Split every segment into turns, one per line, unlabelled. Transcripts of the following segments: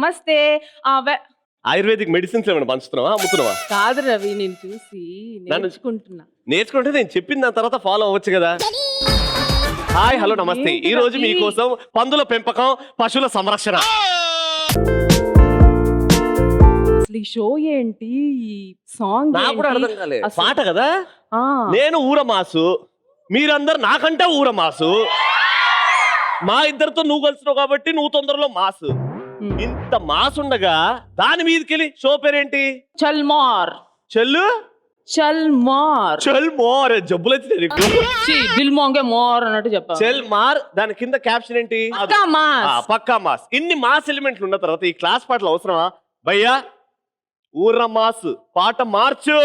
నమస్తే.
Ayurvedic medicines ఏమైనా పంచుతున్నావా, అమ్ముతున్నావా?
కాదు రవి, నేను చూసి నేర్చుకుంటున్నా.
నేర్చుకుంటే నేను చెప్పిన దాని తర్వాత ఫాలో అవ్వచ్చు కదా. హాయ్, హలో, నమస్తే. ఈ రోజు మీకోసం పందుల పెంపకం, పశువుల సంరక్షణ.
అసలు ఈ షో ఏంటి, సాంగ్
నాకు కూడా అర్థం కాలేదు. పాట కదా. నేను ఊరమాసు, మీరందరు నాకంటే ఊరమాసు. మా ఇద్దరితో నువ్వు కలుస్తున్నావు కాబట్టి నువ్వు తొందరలో మాసు. ఇంత మాస్ ఉండగా దాని మీదకెళ్ళి షో పేరేంటి?
చల్మార్.
చెల్లు
చల్మార్.
చల్మార్ జబ్బులు
దిల్ మోంగే మోర్ అన్నట్టు చెప్పాలి.
చల్మార్. దాని కింద క్యాప్షన్ ఏంటి? పక్కా మాస్. ఇన్ని మాస్ ఎలిమెంట్లు ఉన్న తర్వాత ఈ క్లాస్ పాటలు అవసరమా భయ్యా? ఊర్ర మాస్ పాట మార్చు.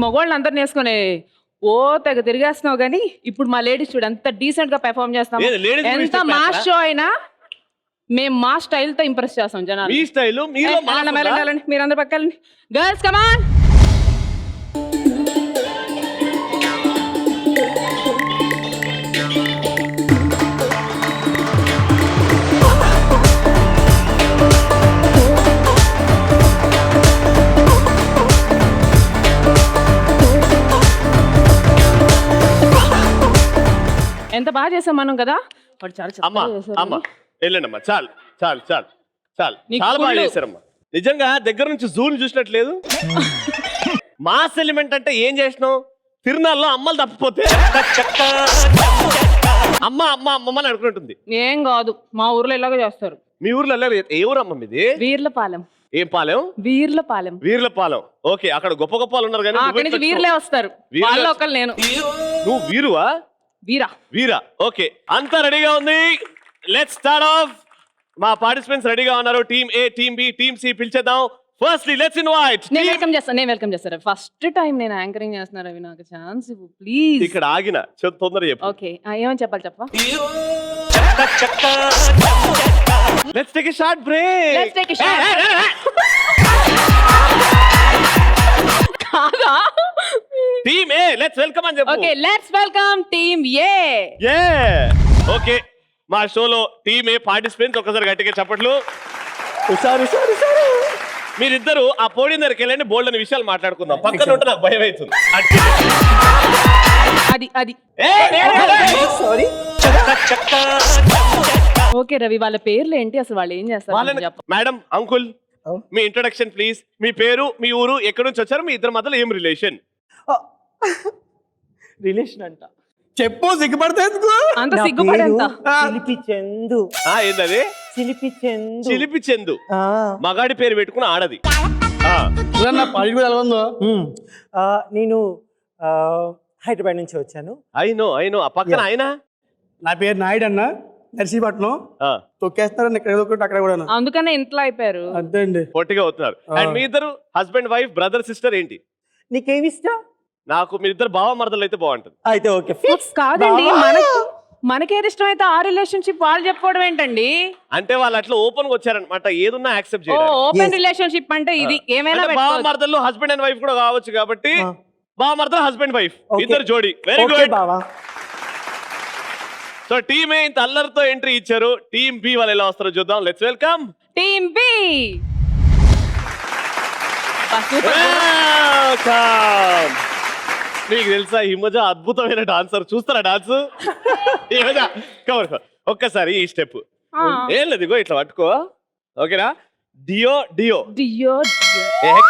మగవాళ్ళని అందరిని వేసుకుని ఓ తెగ తిరిగేస్తున్నావు కానీ ఇప్పుడు మా లేడీస్ చూడు ఎంత డీసెంట్ గా పెర్ఫార్మ్ చేస్తాం. ఎంత మాస్ షో అయినా మేము మా స్టైల్ తో ఇంప్రెస్ చేస్తాం జనాలు. మీరందరూ పక్కాలండి. Girls come on. ఎంత బాగా చేసాం మనం కదా.
వెళ్ళండమ్మా. చాలు చాలు చాలు చాలు, చాలా బాగా చేశారమ్మా. నిజంగా దగ్గర నుంచి జూన్ చూసినట్లేదు. మాస్ ఎలిమెంట్ అంటే ఏం చేసినావు? తిరునాళ్ళలో అమ్మలు తప్పిపోతే అమ్మ అమ్మ అమ్మమ్మని అనుకుంటుంది.
ఏం కాదు, మా ఊర్లో ఇలాగే చేస్తారు.
మీ ఊర్లో ఏ ఊరు అమ్మ మీది?
వీర్లపాలెం.
ఏం పాలెం?
వీర్లపాలెం.
వీర్లపాలెం. ఓకే, అక్కడ గొప్ప గొప్ప వాళ్ళు ఉన్నారు కానీ
వీర్లే వస్తారు. వాళ్ళ ఒకళ్ళు నేను.
నువ్వు వీరువా?
వీరా.
వీరా. ఓకే, అంతా రెడీగా ఉంది. Let's start off. మా పార్టిసిపెంట్స్ రెడీగా ఉన్నారు. Team A, team B, team C పిలిచేద్దాం. Firstly let's invite.
నేను వెల్కమ్ చేస్తాను. ఫస్ట్ టైం నేను యాంకరింగ్ చేస్తున్నారు. అవి నాకు ఛాన్స్ ఇవ్వు ప్లీజ్.
ఇక్కడ ఆగిన తొందరగా చెప్పు.
ఓకే, ఏమని చెప్పాలి చెప్పా?
Let's take a short break.
కాదా?
టీమ్ ఏ లెట్స్ వెల్కమ్ అని చెప్పు.
Okay, let's welcome team A.
Okay, మా షోలో టీమ్ ఏ పార్టిసిపెంట్స్ ఒకసారి గట్టిగా చప్పట్లు. మీరిద్దరు ఆ పోడియం దగ్గరికి వెళ్ళండి, బోల్డ్ అనే విషయాలు మాట్లాడుకుందాం. పక్కన ఉంటే నాకు భయం అవుతుంది.
అది ఓకే రవి, వాళ్ళ పేర్లు ఏంటి, అసలు వాళ్ళు ఏం చేస్తారు?
మేడం, అంకుల్, మీ ఇంట్రొడక్షన్ ప్లీజ్. మీ పేరు, మీ ఊరు, ఎక్కడి నుంచి వచ్చారు, మీ ఇద్దరు మధ్యలో ఏం రిలేషన్?
రిలేషన్ అంట చెప్పు, సిగ్గుపడితే
అంత సిగ్గుపడేంత?
చిలిపి చందు.
ఏంటది?
చిలిపి చందు.
చిలిపి చందు. మగాడి పేరు పెట్టుకుని ఆడది.
నేను హైదరాబాద్ నుంచి వచ్చాను.
అయినో ఆ పక్కన ఆయన.
నా పేరు నాయుడు అన్న, నర్సీపట్నం. తొక్కేస్తారని అక్కడ కూడా.
అందుకనే ఇంట్లో అయిపోయారు.
అంతే అండి,
పొట్టిగా అవుతున్నారు. అండ్ మీ ఇద్దరు హస్బెండ్ వైఫ్, బ్రదర్ సిస్టర్ ఏంటి?
నీకేమి ఇష్టం?
నాకు మీరిద్దరు బావ మరదలు అయితే బాగుంటుంది.
అయితే ఓకే.
కాదండి, మనకేది ఇష్టం అయితే ఆ రిలేషన్షిప్ వాళ్ళు చెప్పుకోవడం ఏంటండి?
అంటే వాళ్ళు అట్లా ఓపెన్ గా వచ్చారనమాట, ఏదున్నా యాక్సెప్ట్ చేయడానికి.
ఓపెన్ రిలేషన్షిప్ అంటే ఇది ఏమైనా
బావ మరదలు హస్బెండ్ అండ్ వైఫ్ కూడా కావచ్చు కాబట్టి బావ మరదలు హస్బెండ్ వైఫ్ ఇద్దరు జోడి. Very good. So team A ఇంత అల్లరితో ఎంట్రీ ఇచ్చారు. టీమ్ బి వాళ్ళు ఎలా వస్తారో చూద్దాం. Let's welcome
team B.
మీకు తెలుసా హిమజ అద్భుతమైన డాన్సర్. చూస్తారా డాన్స్? హిమజ కవర్ ఒక్కసారి ఈ స్టెప్. ఏం లేదు, ఇగో ఇట్లా పట్టుకో. ఓకేనా? డియో డియో
డియో.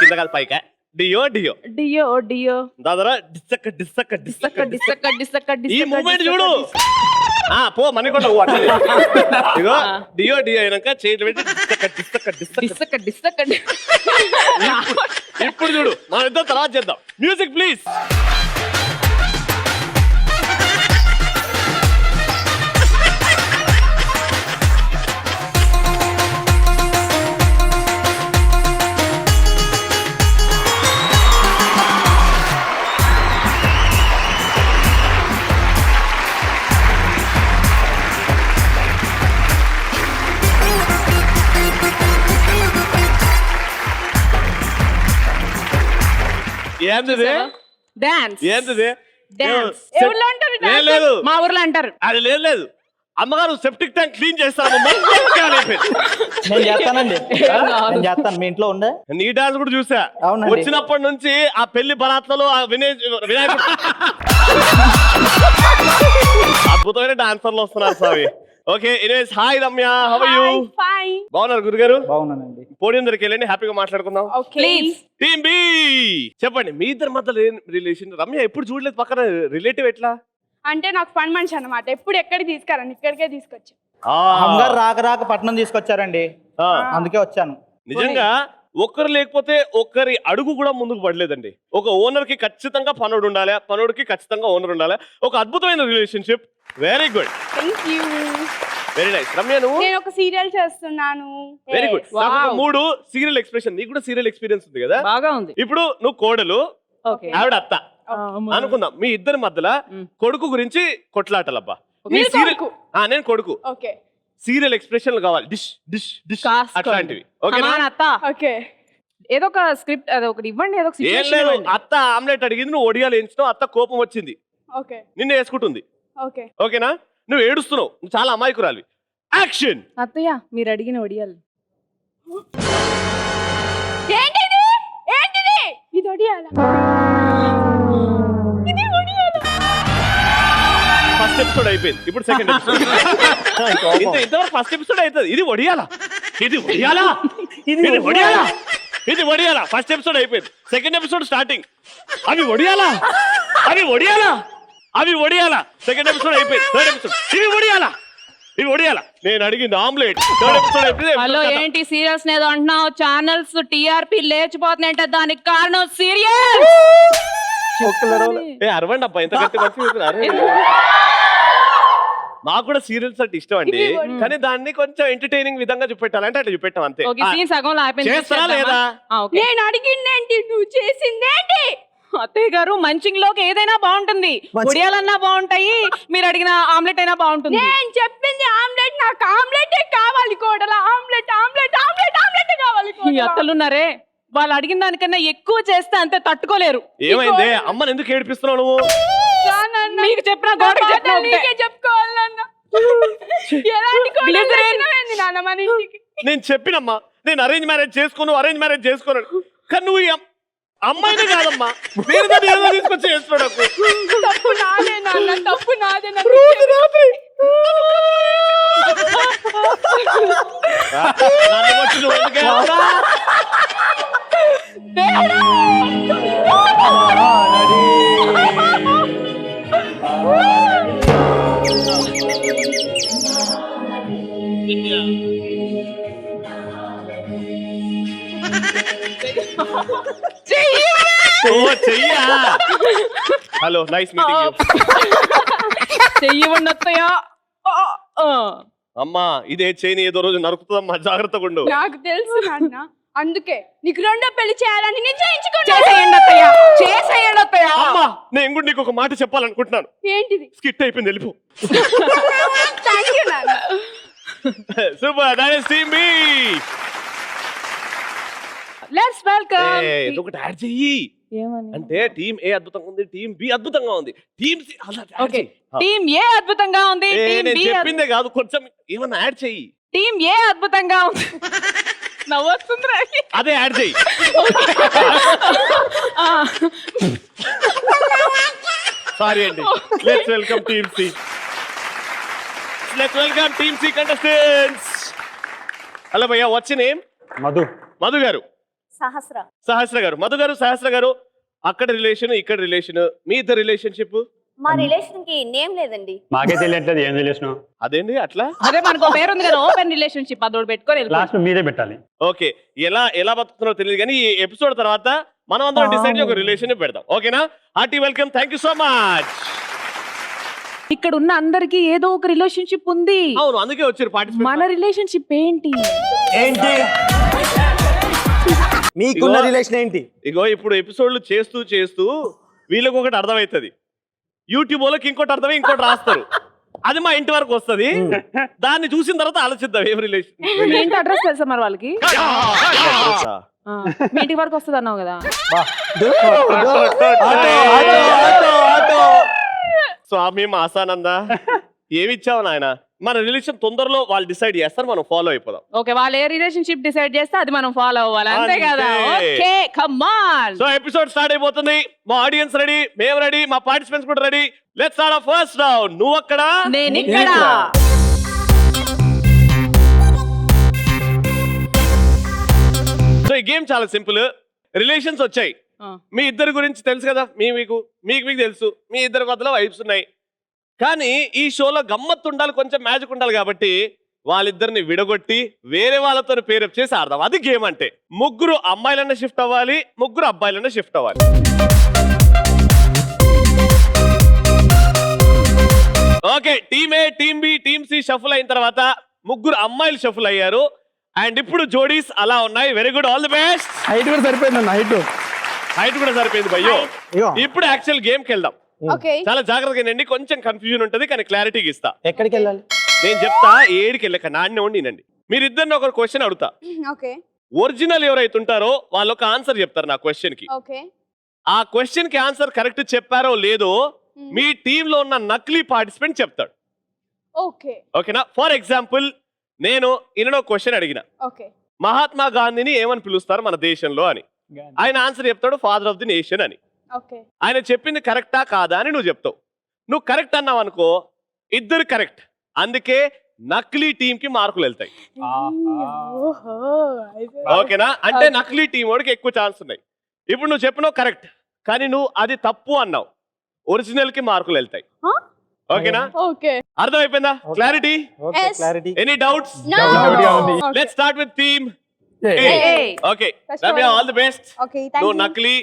కింద కాదు పైకా. డియో డియో
డియో డియో.
దాదరా డిస్సక్క డిస్సక్క డిస్సక్క డిస్సక్క డిస్సక్క. ఈ మూమెంట్ చూడు. పో మణికొండ. ఇగో డియో డియో అయినాక చేతులు పెట్టి డిస్సక్క డిస్సక్క డిస్సక్క డిస్సక్క. ఇప్పుడు చూడు, మన ఇద్దరు తర్వాత చేద్దాం. Music please. ఏంటిది
డాన్స్
ఏంటిది
డాన్స్
ఊర్లో అంటారు
లేదు, లేదు
మా ఊర్లో అంటారు.
అది లేదు లేదు అమ్మగారు సెప్టిక్ ట్యాంక్ క్లీన్ చేస్తాను
నేను చేస్తానండి, నేను చేస్తాను. మీ ఇంట్లో ఉండే
నీ డాన్స్ కూడా చూసా.
అవునండి.
వచ్చినప్పటి నుంచి ఆ పెళ్లి బరాత్లలో ఆ వినాయకుడు అద్భుతమైన డాన్సర్లు వస్తున్నారు స్వామి. Okay anyways hi Ramya, how are you?
Fine.
బాగున్నారు గురుగారు?
బాగున్నానండి.
పోడియం దగ్గరికి వెళ్ళండి, హ్యాపీగా మాట్లాడుకుందాం.
ప్లీజ్
టీమ్ బి చెప్పండి, మీ ఇద్దరి మధ్య రిలేషన్. రమ్య ఎప్పుడు చూడలేదు పక్కన, రిలేటివ్ ఎట్లా?
అంటే నాకు పని మనిషి అన్నమాట. ఎప్పుడు ఎక్కడికి తీసుకురండి, ఇక్కడికే తీసుకొచ్చి.
అమ్మగారు రాక రాక పట్నం తీసుకొచ్చారండి,
ఆ,
అందుకే వచ్చాను.
నిజంగా ఒక్కరు లేకపోతే ఒక్కరి అడుగు కూడా ముందుకు పడలేదండి. ఒక ఓనర్ కి ఖచ్చితంగా పనుడు ఉండాలి, పనుడికి ఖచ్చితంగా ఓనర్ ఉండాలి. ఒక అద్భుతమైన relationship. Very good,
thank you.
Very nice. Ramya నువ్వు?
నేను ఒక సీరియల్ చేస్తున్నాను.
Very good.
Wow.
నాకు 3 సీరియల్ ఎక్స్ప్రెషన్. నీకు కూడా సీరియల్ ఎక్స్పీరియన్స్ ఉంది కదా?
బాగా ఉంది.
ఇప్పుడు నువ్వు కోడలు,
ఓకే
ఆవిడ అత్త అనుకుందాం. మీ ఇద్దరి మధ్యలో కొడుకు గురించి కొట్లాటలబ్బా. మీ
మీరు
సీరియల్
కొడుకు.
నేను కొడుకు.
ఓకే
సీరియల్ ఎక్స్ప్రెషన్లు కావాలి, డిష్ డిష్ డిష్ అట్లాంటివి. ఓకేనా?
అత్త
ఓకే.
ఏదో ఒక స్క్రిప్ట్ అది ఒకటి ఇవ్వండి, ఏదో ఒక
ఏం
situation
లేదు,
ఇవ్వండి.
అత్త ఆమ్లెట్ అడిగింది, నువ్వు ఒడియాలు వేయించినావు, అత్త కోపం వచ్చింది,
ఓకే
నిన్ను వేసుకుంటుంది.
ఓకే.
ఓకేనా? నువ్వు ఏడుస్తున్నావు, నువ్వు చాలా అమాయకురాలివి. యాక్షన్.
అత్తయ్య మీరు అడిగిన ఒడియాలు.
ఏంటిది ఏంటిది? ఇది ఒడియాలా? ఇది ఒడియాలా?
ఫస్ట్ ఎపిసోడ్ అయిపోయింది, ఇప్పుడు సెకండ్ ఎపిసోడ్. ఇంతవరకు ఫస్ట్ ఎపిసోడ్ అవుతుంది. ఇది ఒడియాలా, ఇది ఒడియాలా, ఇది ఒడియాలా, ఇది ఒడియాలా. ఫస్ట్ ఎపిసోడ్ అయిపోయింది, సెకండ్ ఎపిసోడ్ స్టార్టింగ్. అవి ఒడియాలా, అవి ఒడియాలా, అవి ఒడియాలా. సెకండ్ ఎపిసోడ్ అయిపోయింది, థర్డ్ ఎపిసోడ్. ఇవి ఒడియాలా, ఇవి ఒడియాలా. నేను అడిగింది ఆమ్లెట్. థర్డ్ ఎపిసోడ్ అయిపోయింది.
హలో ఏంటి సీరియల్స్ ఏదో అంటున్నావు? ఛానల్స్ టీఆర్పీ లేచిపోతున్నాయంటే దానికి కారణం సీరియల్.
అరవండి అబ్బా, ఎంత గట్టి మంచి. మాకు కూడా సీరియల్స్ అంటే ఇష్టం అండి, కానీ దాన్ని కొంచెం ఎంటర్టైనింగ్ విధంగా చూపెట్టాలి అంటే అట్లా చూపెట్టాం అంతే.
ఓకే సీన్ సగంలో ఆపేయండి.
చేస్తారా లేదా?
ఓకే
నేను అడిగిందేంటి, నువ్వు చేసిందేంటి?
అత్తయ్య గారు మంచింగ్ లోకి ఏదైనా బాగుంటుంది, ఒడియాలన్నా బాగుంటాయి, మీరు అడిగిన ఆమ్లెట్ అయినా బాగుంటుంది.
నేను చెప్పింది ఆమ్లెట్. నాకు ఆమ్లెటే కావాలి కోడల. ఆమ్లెట్ ఆమ్లెట్ ఆమ్లెట్ ఆమ్లెట్ కావాలి
ఈ
కోడల.
అత్తలున్నారే, వాళ్ళు అడిగిన దానికన్నా ఎక్కువ చేస్తే అంతే తట్టుకోలేరు.
ఏమైంది అమ్మని ఎందుకు ఏడిపిస్తున్నావు నువ్వు?
రానన్న.
మీకు చెప్పిన గోడకి
నా
చెప్పిన
బాధలు నీకే చెప్పుకోవాలి నాన్న. ఎలాంటి కోడలు తెచ్చినావేంది నాన్న మన ఇంటికి?
నేను చెప్పినమ్మా, నేను అరేంజ్ మ్యారేజ్ చేసుకోను, అరేంజ్ మ్యారేజ్ చేసుకోను. కానీ నువ్వు ఈ అమ్మాయినే కాదమ్మా, వేరే దాన్ని ఏదో తీసుకొచ్చి చేస్తున్నాడు.
తప్పు నాదే నాన్న, తప్పు నాదే నాన్న.
నన్ను వచ్చి నువ్వు ఎందుకు ఏడుస్తున్నావు? ఓ చెయ్యా. Hello, nice meeting you.
చెయ్యవండి అత్తయ్య.
అమ్మా ఇదే చేయని ఏదో రోజు నరుకుతుందమ్మా, జాగ్రత్తగా ఉండు.
నాకు తెలుసు నాన్న, అందుకే నీకు రెండో పెళ్లి చేయాలని నిశ్చయించుకున్నా.
చేసేయండి అత్తయ్య, చేసేయండి అత్తయ్య.
అమ్మా నేను కూడా నీకు ఒక మాట చెప్పాలనుకుంటున్నాను.
ఏంటిది?
స్కిట్ అయిపోయింది, వెళ్ళిపో.
థ్యాంక్ యూ నాన్న.
Super, that is team B.
Let's welcome.
ఒకటి యాడ్ చెయ్యి.
ఏమని?
అంటే టీమ్ ఏ అద్భుతంగా ఉంది, టీమ్ బి అద్భుతంగా ఉంది, టీమ్ సి అలా యాడ్
ఓకే
చెయ్యి.
టీమ్ ఏ అద్భుతంగా ఉంది, టీమ్
నేను
బి
చెప్పిందే కాదు, కొంచెం ఏమన్నా యాడ్ చెయ్యి.
టీమ్ ఏ అద్భుతంగా ఉంది. నవ్వొస్తుందిరా.
అదే యాడ్ చెయ్యి. సారీ అండి. Let's welcome team C. Let's welcome team C contestants. Hello భయ్యా, what's your name?
Madhu.
Madhu గారు. సహస్ర గారు. మధు గారు, సహస్ర గారు. అక్కడ రిలేషన్, ఇక్కడ రిలేషన్, మీ ఇద్దరు రిలేషన్షిప్.
మా రిలేషన్ కి నేమ్ లేదండి.
మాకే తెలియట్లేదు ఏం తెలియను.
అదేంటి అట్లా?
అదే మనకు పేరు ఉంది కదా, ఓపెన్ రిలేషన్షిప్, అదోడు పెట్టుకొని వెళ్ళిపో.
లాస్ట్ మీదే పెట్టాలి.
ఓకే, ఎలా బతుకుతున్నారో తెలియదు కానీ ఈ ఎపిసోడ్ తర్వాత మనం అందరం డిసైడ్ ఒక రిలేషన్ పెడదాం. ఓకేనా? Hearty welcome, thank you so much.
ఇక్కడ ఉన్న అందరికి ఏదో ఒక రిలేషన్షిప్ ఉంది.
అవును, అందుకే వచ్చారు పార్టిసిపేట్.
మన రిలేషన్షిప్ ఏంటి?
ఏంటి మీకున్న రిలేషన్ ఏంటి?
ఇగో ఇప్పుడు ఎపిసోడ్లు చేస్తూ చేస్తూ వీళ్ళకి ఒకటి అర్థమవుతుంది, యూట్యూబ్ వాళ్ళకి ఇంకోటి అర్థమై ఇంకోటి రాస్తారు. అది మా ఇంటి వరకు వస్తుంది. దాన్ని చూసిన తర్వాత ఆలోచిద్దాం ఏం రిలేషన్.
ఏంటి అడ్రస్ తెలుసా మరి వాళ్ళకి? మీ ఇంటి వరకు వస్తుంది అన్నావు కదా.
స్వామి మాసానంద ఏమి ఇచ్చావు నాయన? మన రిలేషన్ తొందరలో వాళ్ళు డిసైడ్ చేస్తారు, మనం ఫాలో అయిపోదాం.
ఓకే, వాళ్ళు ఏ రిలేషన్షిప్ డిసైడ్ చేస్తే అది మనం ఫాలో అవ్వాలి, అంతే కదా?
అంతే.
Okay, come on.
So episode start అయిపోతుంది. మా ఆడియన్స్ రెడీ, మేము రెడీ, మా పార్టిసిపెంట్స్ కూడా ready. Let's start our first round. నువ్వు అక్కడ,
నేను ఇక్కడ.
సో ఈ గేమ్ చాలా సింపుల్. రిలేషన్స్ వచ్చాయి, మీ ఇద్దరి గురించి తెలుసు కదా, మీకు తెలుసు, మీ ఇద్దరి మధ్యలో వైబ్స్ ఉన్నాయి. కానీ ఈ షోలో గమ్మత్తు ఉండాలి, కొంచెం మ్యాజిక్ ఉండాలి కాబట్టి వాళ్ళిద్దరిని విడగొట్టి వేరే వాళ్ళతో పేరప్ చేసి ఆడదాం. అది గేమ్ అంటే. ముగ్గురు అమ్మాయిలన్నా షిఫ్ట్ అవ్వాలి, ముగ్గురు అబ్బాయిలన్నా షిఫ్ట్ అవ్వాలి. Okay, team A, team B, team C shuffle అయిన తర్వాత ముగ్గురు అమ్మాయిలు షఫుల్ అయ్యారు. అండ్ ఇప్పుడు జోడీస్ అలా ఉన్నాయి. Very good, all the best.
Height కూడా సరిపోయింది అన్న,
హైట్ కూడా సరిపోయింది భయ్యో. ఇప్పుడు యాక్చువల్ గేమ్ కి వెళ్దాం.
ఓకే
చాలా జాగ్రత్తగా నండి, కొంచెం కన్ఫ్యూజన్ ఉంటది కానీ క్లారిటీగా ఇస్తా.
ఎక్కడికి వెళ్ళాలి?
నేను చెప్తా, ఏడికి వెళ్ళక నాడినే ఉండి నండి. మీరిద్దరిని ఒక క్వశ్చన్ అడుగుతా.
ఓకే
ఒరిజినల్ ఎవరైతే ఉంటారో వాళ్ళు ఒక ఆన్సర్ చెప్తారు నా క్వశ్చన్ కి.
ఓకే
ఆ క్వశ్చన్ కి ఆన్సర్ కరెక్ట్ చెప్పారో లేదో మీ టీమ్ లో ఉన్న నకిలీ పార్టిసిపెంట్ చెప్తాడు.
ఓకే
ఓకేనా? ఫర్ ఎగ్జాంపుల్, నేను ఈయన క్వశ్చన్ అడిగిన,
ఓకే
మహాత్మా గాంధీని ఏమని పిలుస్తారు మన దేశంలో అని. ఆయన ఆన్సర్ చెప్తాడు ఫాదర్ ఆఫ్ ది నేషన్ అని.
ఓకే
ఆయన చెప్పింది కరెక్టా కాదా అని నువ్వు చెప్తావు. నువ్వు కరెక్ట్ అన్నావు అనుకో, ఇద్దరు కరెక్ట్, అందుకే నకిలీ టీం కి మార్కులు వెళ్తాయి. ఓకేనా? అంటే నకిలీ టీం వాడికి ఎక్కువ ఛాన్స్ ఉన్నాయి. ఇప్పుడు నువ్వు చెప్పినావు కరెక్ట్, కానీ నువ్వు అది తప్పు అన్నావు, ఒరిజినల్ కి మార్కులు వెళ్తాయి. ఓకేనా?
ఓకే
అర్థమైపోయిందా? Clarity?
Yes.
Clarity.
Any doubts? Let's start with team okay. Ramya, all the best.
Okay
నువ్వు నకిలీ,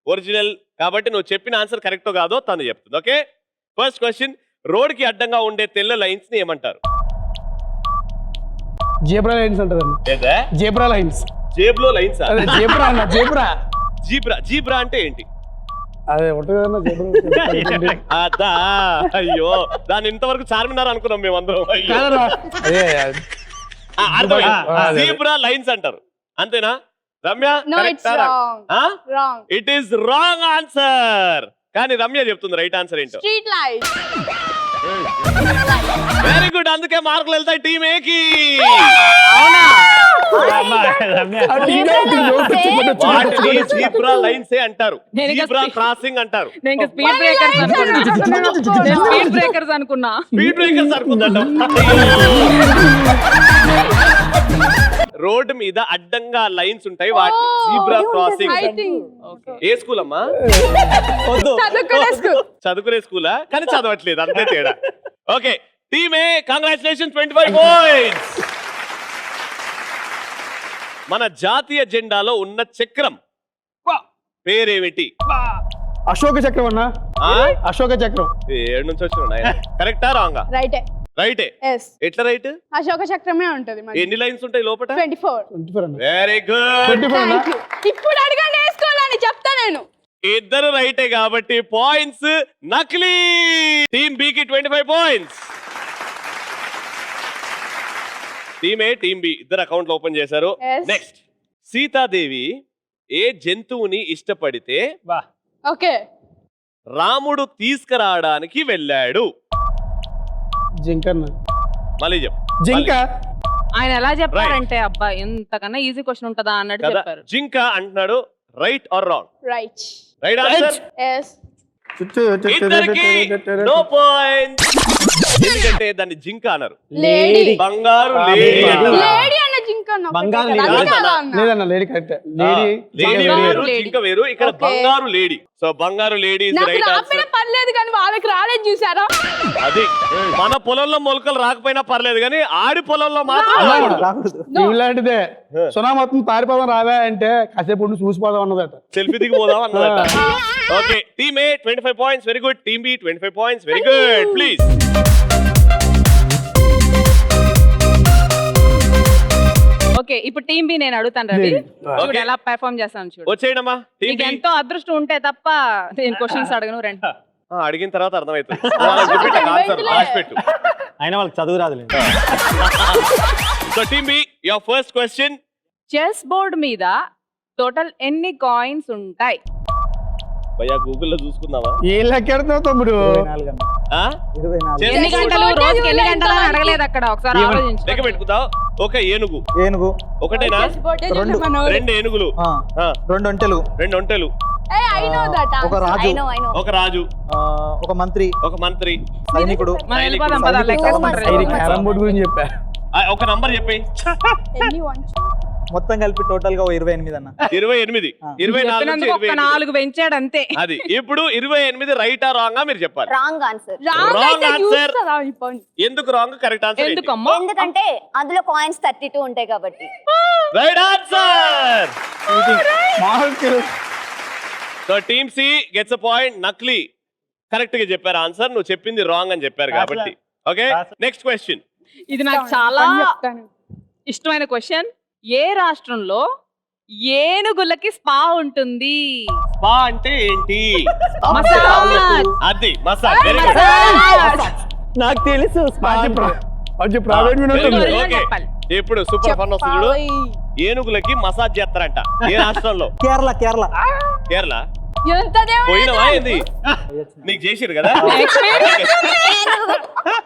ఒరిజినల్ కాబట్టి నువ్వు చెప్పిన ఆన్సర్ కరెక్టో కాదో తను చెప్తుంది. Okay, first question. రోడ్ కి అడ్డంగా ఉండే తెల్ల లైన్స్ ని ఏమంటారు?
జేబ్రా లైన్స్ అంటారు అన్న. Zebra lines.
జేబులో లైన్స్?
అదే జేబ్రా అన్న, జేబ్రా.
జీబ్రా. జీబ్రా అంటే ఏంటి?
అదే ఉంటుంది కదన్న జేబ్రా.
అదా, అయ్యో, దాన్ని ఇంతవరకు చార్మినార్ అనుకున్నాం మేమందరం.
కాదన్నా. అదే
జీబ్రా లైన్స్ అంటారు, అంతేనా? Ramya,
No, it's wrong. Wrong.
It is wrong answer. కానీ రమ్య చెప్తుంది రైట్ ఆన్సర్ ఏంటో.
Street light.
వెరీ గుడ్, అందుకే మార్కులు వెళ్తాయి టీమ్ ఏకి. వాటిని జీబ్రా లైన్స్ అంటారు,
నేను ఇంకా
జీబ్రా క్రాసింగ్ అంటారు.
నేను ఇంకా స్పీడ్ బ్రేకర్స్ అనుకున్నా. స్పీడ్ బ్రేకర్స్ అనుకున్నా.
స్పీడ్ బ్రేకర్స్ అనుకుందంట. రోడ్డు మీద అడ్డంగా లైన్స్ ఉంటాయి, వాటి జీబ్రా క్రాసింగ్.
I think.
ఏ స్కూల్ అమ్మా?
చదువుకునే school.
చదువుకునే స్కూలా, కానీ చదవట్లేదు, అంతే తేడా. Okay, team A, congratulation, 25 points. మన జాతీయ జెండాలో ఉన్న చక్రం పేరేమిటి?
అశోక చక్రం అన్న.
ఆ?
అశోక చక్రం.
ఏడు నుంచి వచ్చిన కరెక్టా రాంగా?
Right.
రైటే.
Yes.
ఎట్లా రైట్?
అశోక చక్రమే ఉంటది మరి.
ఎన్ని లైన్స్ ఉంటాయి లోపల?
24.
24 అన్న.
Very good.
24 అన్న.
Thank you. ఇప్పుడు అడగండి వేసుకోవాలని చెప్తా నేను.
ఇద్దరు రైటే కాబట్టి పాయింట్స్ నకిలీ టీమ్ బి కి 25 points. Team A, team B ఇద్దరు అకౌంట్లు ఓపెన్ చేశారు.
Yes.
నెక్స్ట్, సీతాదేవి ఏ జంతువుని ఇష్టపడితే
ఓకే
రాముడు తీసుకురావడానికి వెళ్ళాడు?
జింక అన్న.
మళ్ళీ చెప్పు.
జింక.
ఆయన ఎలా చెప్పారంటే, అబ్బా ఎంతకన్నా ఈజీ క్వశ్చన్ ఉంటుందా అన్నట్టు
కదా,
చెప్పారు.
జింక అంటున్నాడు. Right are wrong?
Right.
Right answer.
Yes.
ఇద్దరికి నో పాయింట్, ఎందుకంటే దాన్ని జింక అన్నారు.
లేడీ.
బంగారు లేడీ అంటారు.
లేడీ అన్న జింక అన్న.
బంగారు
ఒకటే
లేడీ.
కదా, అది కాదా అన్న?
లేదన్న, లేడీ కరెక్ట్.
లేడీ
లేడీ
వేరు,
లేడీ.
జింక వేరు. ఇక్కడ
Okay.
బంగారు లేడీ. సో బంగారు లేడీ ఇస్
నాకు
రైట్
రాకపోయినా
ఆన్సర్.
పర్లేదు కానీ వాళ్ళకి రాలేదు చూసారా?
అది మన పొలంలో మొలకలు రాకపోయినా పర్లేదు కానీ ఆడి పొలంలో మాత్రం
రాకూడదు.
ఇలాంటిదే. సునా మొత్తం పారిపోదాం రావా అంటే కాసేపు ఉండి చూసిపోదాం అన్నదట.
సెల్ఫీ దిగిపోదాం అన్నదట. Okay, team A 25 points, very good. Team B 25 points, very good. Please.
Okay, ఇప్పుడు టీమ్ బి నేను అడుగుతాను రవి. చూడు
Okay.
ఎలా పెర్ఫార్మ్ చేస్తాను చూడు.
వచ్చేయడమ్మా టీమ్
నీకు
బి.
ఎంతో అదృష్టం ఉంటే తప్ప నేను క్వశ్చన్స్ అడగను. రండి.
అడిగిన తర్వాత అర్థమవుతుంది. వాళ్ళకి చెప్పేట ఆన్సర్ రాసి పెట్టు.
అయినా వాళ్ళకి చదువు రాదులేదు.
So team B, your first question.
Chess board మీద టోటల్ ఎన్ని కాయిన్స్ ఉంటాయి?
భయ్యా గూగుల్లో చూసుకుందామా?
ఏం లెక్కెడుతున్నావు తమ్ముడు?
24 అన్న.
ఆ?
24.
ఎన్ని గంటలు రోజుకి ఎన్ని గంటలు అని అడగలేదు అక్కడ, ఒకసారి ఆలోచించు.
లెక్క పెట్టుకుందాం. ఒక ఏనుగు
ఏనుగు.
ఒకటేనా? 2 ఏనుగులు,
ఆ,
ఆ,
2 ఒంటెలు.
2 ఒంటెలు,
I know that.
ఒక రాజు.
ఒక రాజు,
ఒక మంత్రి,
ఒక మంత్రి,
సైనికుడు.
మనం వెళ్ళిపోదాం పద, లెక్కేసుకుంటారు.
ఇది క్యారం బోర్డు గురించి చెప్పా.
ఒక నంబర్ చెప్పి.
మొత్తం కలిపి టోటల్ గా 28 అన్న.
28, 24
చెప్పినందుకు ఒక్క 4 పెంచాడు అంతే.
అది ఇప్పుడు 28 రైటా రాంగా మీరు చెప్పాలి.
Wrong answer.
Wrong answer. ఎందుకు రాంగ్? కరెక్ట్ ఆన్సర్
ఎందుకమ్మా?
ఎందుకంటే అందులో కాయిన్స్ 32 ఉంటాయి కాబట్టి.
Right answer.
మాకు
so team C gets a point. నక్లీ కరెక్ట్ గా చెప్పారు ఆన్సర్, నువ్వు చెప్పింది రాంగ్ అని చెప్పారు కాబట్టి. Okay, next question.
ఇది నాకు చాలా ఇష్టమైన క్వశ్చన్. ఏ రాష్ట్రంలో ఏనుగులకి స్పా ఉంటుంది?
స్పా అంటే ఏంటి?
మసాజ్.
అది మసాజ్. Very good.
నాకు తెలుసు.
కొంచెం ప్రైవేట్ వినోదం.
ఓకే, ఇప్పుడు సూపర్ ఫన్ వస్తుంది చూడు. ఏనుగులకి మసాజ్ చేస్తారంట. ఏ రాష్ట్రంలో?
కేరళ. కేరళ.
కేరళ.
ఎంత దేవుడు
పోయినవా ఏంది? నీకు చేసిరు కదా?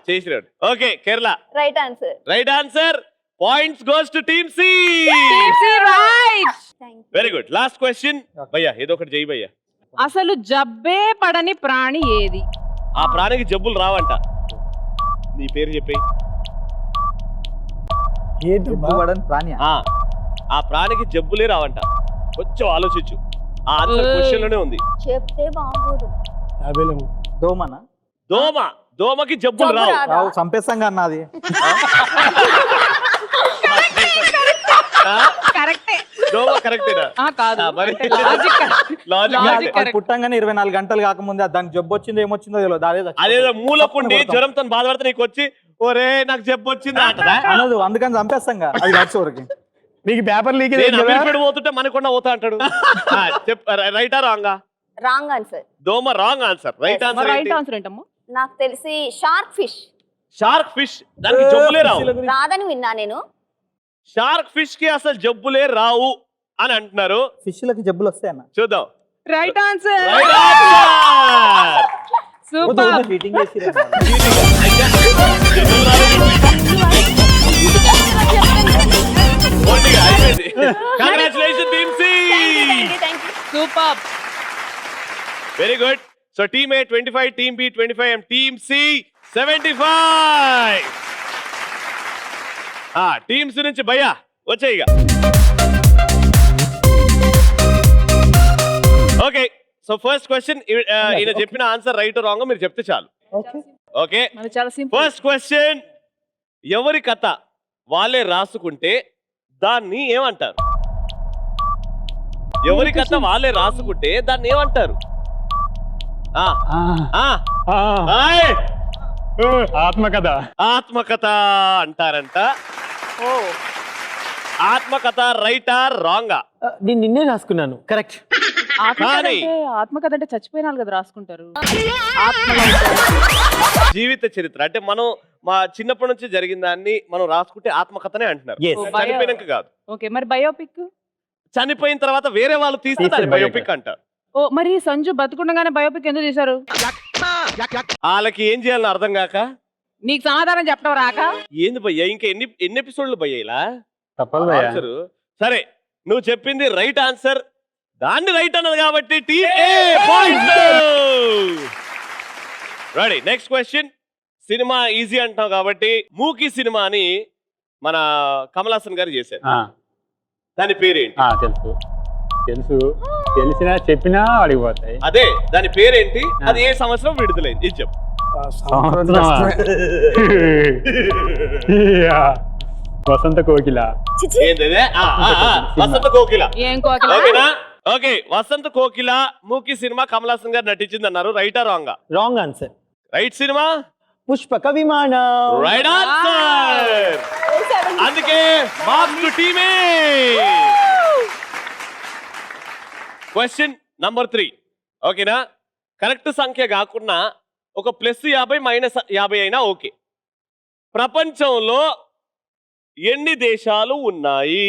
చేసిరాడు. Okay, Kerala
right answer.
Right answer. Points goes to team C.
Right.
Very good. Last question. భయ్యా ఏదో ఒకటి చెయ్యి భయ్యా.
అసలు జబ్బే పడని ప్రాణి ఏది?
ఆ ప్రాణికి జబ్బులు రావంట. నీ పేరు చెప్పి.
ప్రాణి.
ఆ ప్రాణికి జబ్బులే రావంట. కొంచెం ఆలోచించు. ఆ ఆన్సర్ క్వశ్చన్ లోనే ఉంది.
చెప్తే బాగోదు.
దోమనా?
దోమ. దోమకి జబ్బులు రావు.
రావు, చంపేస్తాంగా అన్నది.
కరెక్టే.
దోమ కరెక్టేనా?
కాదు,
మరి
లాజిక్
లాజిక్
అది పుట్టంగానే 24 గంటలు కాకముందే దానికి జబ్బు వచ్చిందో ఏమొచ్చిందో తెలియదు.
అదేదో మూలకుండి జ్వరంతో బాధపడితే నీకు వచ్చి ఒరే నాకు జబ్బు వచ్చింది అంటదా?
అనదు, అందుకని చంపేస్తాంగా అది వచ్చే వరకు.
నీకు పేపర్ లీక్
నేను అమీర్పేట పోతుంటే మనకుండా పోతా అంటాడు. రైటా రాంగా?
Wrong answer.
దోమ wrong answer. Right answer.
Right answer ఏంటమ్మా?
నాకు తెలిసి షార్క్ ఫిష్.
Shark fish. దానికి జబ్బులే రావు.
రాదని విన్నా నేను.
షార్క్ ఫిష్ కి అసలు జబ్బులే రావు అని అంటున్నారు.
ఫిష్లకి జబ్బులు వస్తాయన్న.
చూద్దాం.
Right answer.
Right answer.
Super.
Cheating చేసి
congratulation team C.
Super.
Very good. So team A 25, team B 25 and team C 75. Team C నుంచి భయ్యా వచ్చాయి ఇక. ఓకే, సో ఫస్ట్ క్వశ్చన్ ఈయన చెప్పిన ఆన్సర్ రైట్ రాంగ్ మీరు చెప్తే చాలు. ఓకే,
చాలా సింపుల్.
First question. ఎవరి కథ వాళ్ళే రాసుకుంటే దాన్ని ఏమంటారు? ఎవరి కథ వాళ్ళే రాసుకుంటే దాన్ని ఏమంటారు?
ఆత్మకథ.
ఆత్మకథ అంటారంట. ఆత్మకథ రైటా రాంగా?
నేను నిన్నే రాసుకున్నాను. కరెక్ట్.
ఆత్మకథ అంటే చచ్చిపోయిన వాళ్ళు కదా రాసుకుంటారు.
జీవిత చరిత్ర అంటే మనం మా చిన్నప్పటి నుంచి జరిగిన దాన్ని మనం రాసుకుంటే ఆత్మకథనే అంటున్నారు. చనిపోయినాక కాదు.
ఓకే, మరి బయోపిక్?
చనిపోయిన తర్వాత వేరే వాళ్ళు తీస్తే దాన్ని బయోపిక్ అంటారు.
ఓ, మరి సంజు బతుకుండగానే బయోపిక్ ఎందుకు తీశారు?
వాళ్ళకి ఏం చేయాలని అర్థం కాక.
నీకు సమాధానం చెప్పడం రాక?
ఏంది భయ్యా, ఇంకా ఎన్ని ఎపిసోడ్లు భయ్యా ఇలా?
తప్పదు.
సరే, నువ్వు చెప్పింది రైట్ ఆన్సర్. దాన్ని రైట్ అన్నది కాబట్టి team A point. Ready, next question. Cinema easy అంటున్నావు కాబట్టి మూకీ సినిమాని మన కమల్ హాసన్ గారు చేశారు. దాని పేరేంటి?
తెలుసు. తెలిసినా చెప్పినా అడిగిపోతాయి.
అదే, దాని పేరేంటి? అది ఏ సంవత్సరం విడుదలైంది? ఇది చెప్పు. వసంత కోకిల. ఏంటదే? వసంత కోకిల.
ఏం కోకిల?
ఓకేనా? ఓకే, వసంత కోకిల మూకీ సినిమా కమల్ హాసన్ గారు నటించింది అన్నారు. రైటా రాంగా?
Wrong answer.
Right cinema
Pushpaka Vimanam.
Right answer. అందుకే marks to team A. Question number 3. ఓకేనా? కరెక్ట్ సంఖ్య కాకుండా ఒక +50 -50 అయినా ఓకే. ప్రపంచంలో ఎన్ని దేశాలు ఉన్నాయి?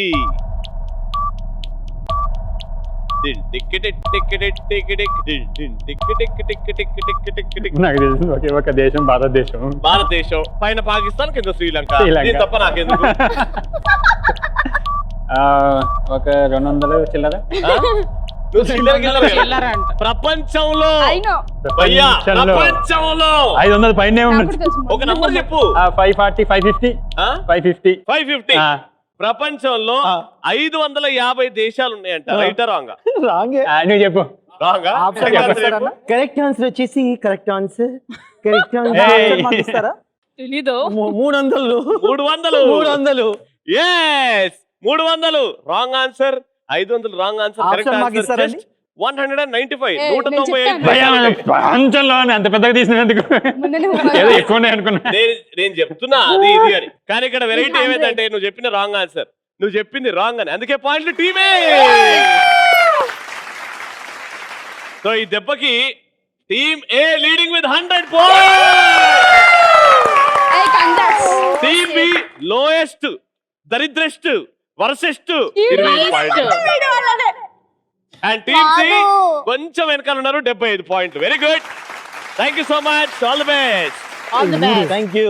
నాకు తెలిసింది ఒకే ఒక దేశం భారతదేశం.
భారతదేశం పైన పాకిస్తాన్, కింద శ్రీలంక.
శ్రీలంక.
దీని తప్ప నాకెందుకు?
ఒక 200 చిల్లర.
నువ్వు శ్రీలంక వెళ్ళాలి కదా?
చిల్లర అంట.
ప్రపంచంలో
అయినో
భయ్యా, ప్రపంచంలో
500 పైనే ఉంది.
ఒక నంబర్ చెప్పు.
540, 550, 550.
550. ప్రపంచంలో 550 దేశాలు ఉన్నాయంట. రైటా రాంగా?
రాంగే.
నువ్వు చెప్పు.
రాంగా?
కరెక్ట్ ఆన్సర్ వచ్చేసి correct answer. Correct
Hey.
Answer మాకు ఇస్తారా?
తెలీదు.
300.
300. Yes 300 wrong answer. 500 wrong answer. Correct
Option మాకు
ఆన్సర్
ఇస్తారండి?
195.
నేను
195.
భయ్యా, ప్రపంచంలో అంత పెద్దగా తీసినందుకు ఏదో ఎక్కువ అనుకున్నా.
నేను చెప్తున్నా అది ఇది అని. కానీ ఇక్కడ వెరైటీ ఏమైందంటే నువ్వు చెప్పిన రాంగ్ ఆన్సర్, నువ్వు చెప్పింది రాంగ్ అని. అందుకే పాయింట్లు టీమే. సో ఈ దెబ్బకి team A leading with 100 points. Team B lowest, దరిద్రెస్ట్, వర్సెస్ట్ 20 పాయింట్లు. అండ్ టీమ్ సి కొంచెం వెనకాల ఉన్నారు 75 పాయింట్లు. Very good. Thank you so much. All the best.
All the best.
Thank you.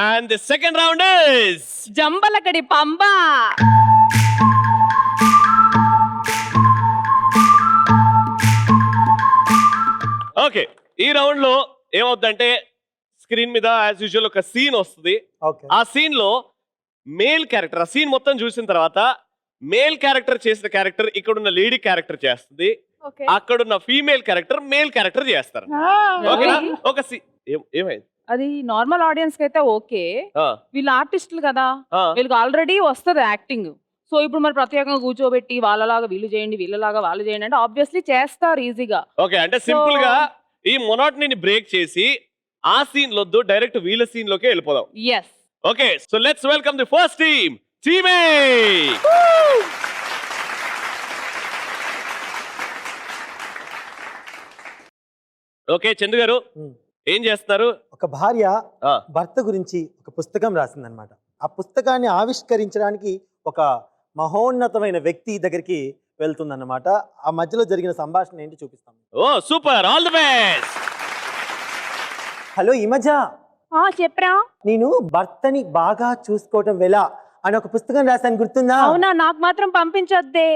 And the second round is
Jambalakidi Pamba.
Okay. ఈ round లో ఏమవుతుందంటే screen మీద యాజ్ యూజువల్ ఒక సీన్ వస్తుంది.
ఓకే.
ఆ సీన్ లో మేల్ క్యారెక్టర్, ఆ సీన్ మొత్తం చూసిన తర్వాత మేల్ క్యారెక్టర్ చేసిన క్యారెక్టర్ ఇక్కడున్న లేడీ క్యారెక్టర్ చేస్తుంది, అక్కడున్న ఫీమేల్ క్యారెక్టర్ మేల్ క్యారెక్టర్ చేస్తారు. ఓకేనా? ఒక ఏమైంది?
అది నార్మల్ ఆడియన్స్ కి అయితే ఓకే.
ఆ,
వీళ్ళు ఆర్టిస్టులు కదా,
ఆ.
వీళ్ళకి ఆల్రెడీ వస్తుంది యాక్టింగ్. సో ఇప్పుడు మరి ప్రత్యేకంగా కూర్చోబెట్టి వాళ్ళలాగా వీళ్ళు చేయండి, వీళ్ళలాగా వాళ్ళు చేయండి అంటే ఆబ్వియస్లీ చేస్తారు ఈజీగా.
ఓకే. అంటే సింపుల్ గా ఈ మొనాటనీని బ్రేక్ చేసి ఆ సీన్ లొద్దు, డైరెక్ట్ వీళ్ళ సీన్ లోకే వెళ్ళిపోదాం.
Yes.
Okay. So let's welcome the first team, team A. Okay Chandu గారు ఏం చేస్తున్నారు?
ఒక భార్య
ఆ,
భర్త గురించి ఒక పుస్తకం రాసిందనమాట. ఆ పుస్తకాన్ని ఆవిష్కరించడానికి ఒక మహోన్నతమైన వ్యక్తి దగ్గరికి వెళ్తుందన్నమాట. ఆ మధ్యలో జరిగిన సంభాషణ ఏంటి చూపిస్తాం.
ఓ super. All the best.
Hello ఇమజ,
చెప్పరా.
నేను భర్తని బాగా చూసుకోవటం ఎలా అని ఒక పుస్తకం రాశాను, గుర్తుందా?
అవునా? నాకు మాత్రం పంపించొద్దే.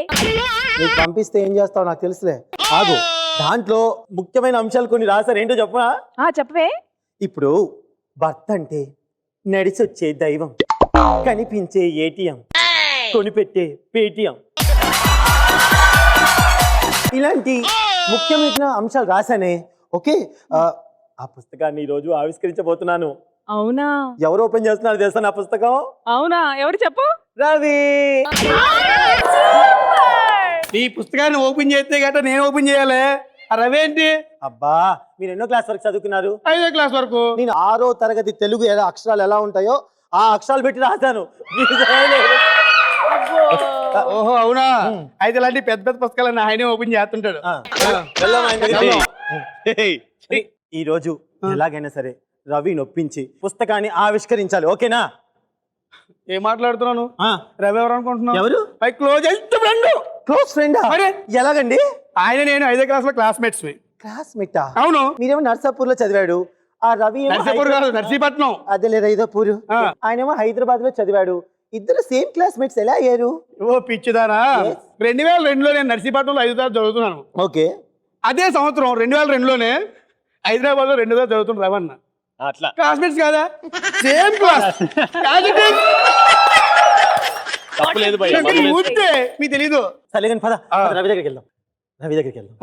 నీకు పంపిస్తే ఏం చేస్తావు నాకు తెలుసులే. ఆగు, దాంట్లో ముఖ్యమైన అంశాలు కొన్ని రాశారు. ఏంటో చెప్పనా?
చెప్పవే.
ఇప్పుడు భర్త అంటే నడిచొచ్చే దైవం, కనిపించే ఏటీఎం, కొనిపెట్టే పేటిఎం, ఇలాంటి ముఖ్యమైన అంశాలు రాశానే. ఓకే, ఆ పుస్తకాన్ని ఈ రోజు ఆవిష్కరించబోతున్నాను.
అవునా?
ఎవరు ఓపెన్ చేస్తున్నారు తెలుసా నా పుస్తకం?
అవునా? ఎవరు చెప్పు.
రవి.
ఈ పుస్తకాన్ని ఓపెన్ చేస్తే గట్రా నేను ఓపెన్ చేయాలి. ఆ రవి ఏంటి?
అబ్బా, మీరు ఎన్నో క్లాస్ వరకు చదువుకున్నారు?
5వ క్లాస్ వరకు.
నేను 6వ తరగతి తెలుగు అక్షరాలు ఎలా ఉంటాయో ఆ అక్షరాలు పెట్టి రాశాను.
ఓహో అవునా? అయితే ఇలాంటి పెద్ద పెద్ద పుస్తకాలన్నీ ఆయనే ఓపెన్ చేస్తుంటాడు.
వెళ్దాం ఆయన దగ్గరికి.
Hey.
ఈ రోజు ఎలాగైనా సరే రవి నొప్పించి పుస్తకాన్ని ఆవిష్కరించాలి. ఓకేనా?
ఏం మాట్లాడుతున్నాను? రవి ఎవరు అనుకుంటున్నావు?
ఎవరు?
క్లోజ్ అయితే ఫ్రెండ్.
Close friend? ఎలాగండి?
ఆయన నేను 5వ క్లాస్ లో క్లాస్మేట్స్.
క్లాస్మేటా?
అవును.
మీరేమో నర్సాపూర్ లో చదివాడు, ఆ రవి
నర్సీపూర్ కాదు, నర్సీపట్నం.
అదేలే రైదాపూర్. ఆయనేమో హైదరాబాద్ లో చదివాడు. ఇద్దరు సేమ్ క్లాస్మేట్స్ ఎలా అయ్యారు?
ఓ పిచ్చిదానా. 2002లో నేను నర్సీపట్నంలో 5వ తరగతి చదువుతున్నాను.
ఓకే. అదే
సంవత్సరం 2002లోనే హైదరాబాద్ లో 2వ తరగతి చదువుతున్న రవణ.
అట్లా
క్లాస్మేట్స్ కాదా? Same class.
తప్పలేదు భయ్యా.
మీకు తెలీదు.
సరే కానీ పద రవి దగ్గరికి వెళ్దాం. రవి దగ్గరికి వెళ్దాం.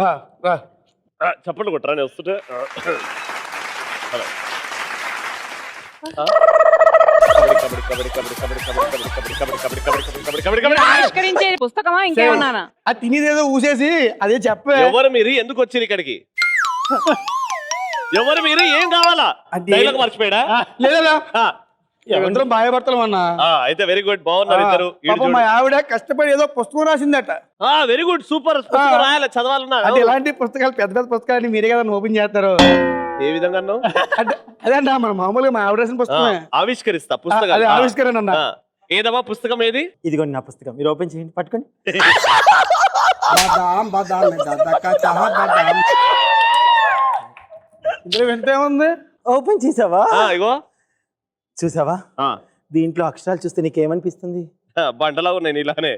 చప్పట్లు కొట్టరా నేను వస్తుంటే.
ఆవిష్కరించే పుస్తకమా ఇంకేమన్నా?
అది తినేదేదో ఊసేసి అదే చెప్పే.
ఎవరు మీరు? ఎందుకు వచ్చారు ఇక్కడికి? ఎవరు మీరు? ఏం కావాలా? డైలాగ్ మర్చిపోయాడా?
లేదా ఎవరిద్దరం భార్యాభర్తలం అన్నా.
అయితే వెరీ గుడ్, బాగున్నారు ఇద్దరు.
మా ఆవిడ కష్టపడి ఏదో పుస్తకం రాసిందట.
Very good, super. రాయాలి, చదవాలన్నా.
అంటే ఇలాంటి పుస్తకాలు పెద్ద పెద్ద పుస్తకాలు మీరే కదా ఓపెన్ చేస్తారు.
ఏ విధంగా?
అదే అన్న మన మామూలుగా మా ఆవిడ రాసిన పుస్తకమే
ఆవిష్కరిస్తా పుస్తకం.
అదే ఆవిష్కరణ అన్న.
ఏదమ్మా పుస్తకం ఏది?
ఇదిగోండి నా పుస్తకం, మీరు ఓపెన్ చేయండి, పట్టుకోండి.
బాదాం బాదాం దాదా చాహ బాదాం. ఇందులో వింటే ఉంది.
ఓపెన్ చేసావా?
ఇగో
చూసావా? దీంట్లో అక్షరాలు చూస్తే నీకేమనిపిస్తుంది?
బండలా ఉన్నాయి నీలానే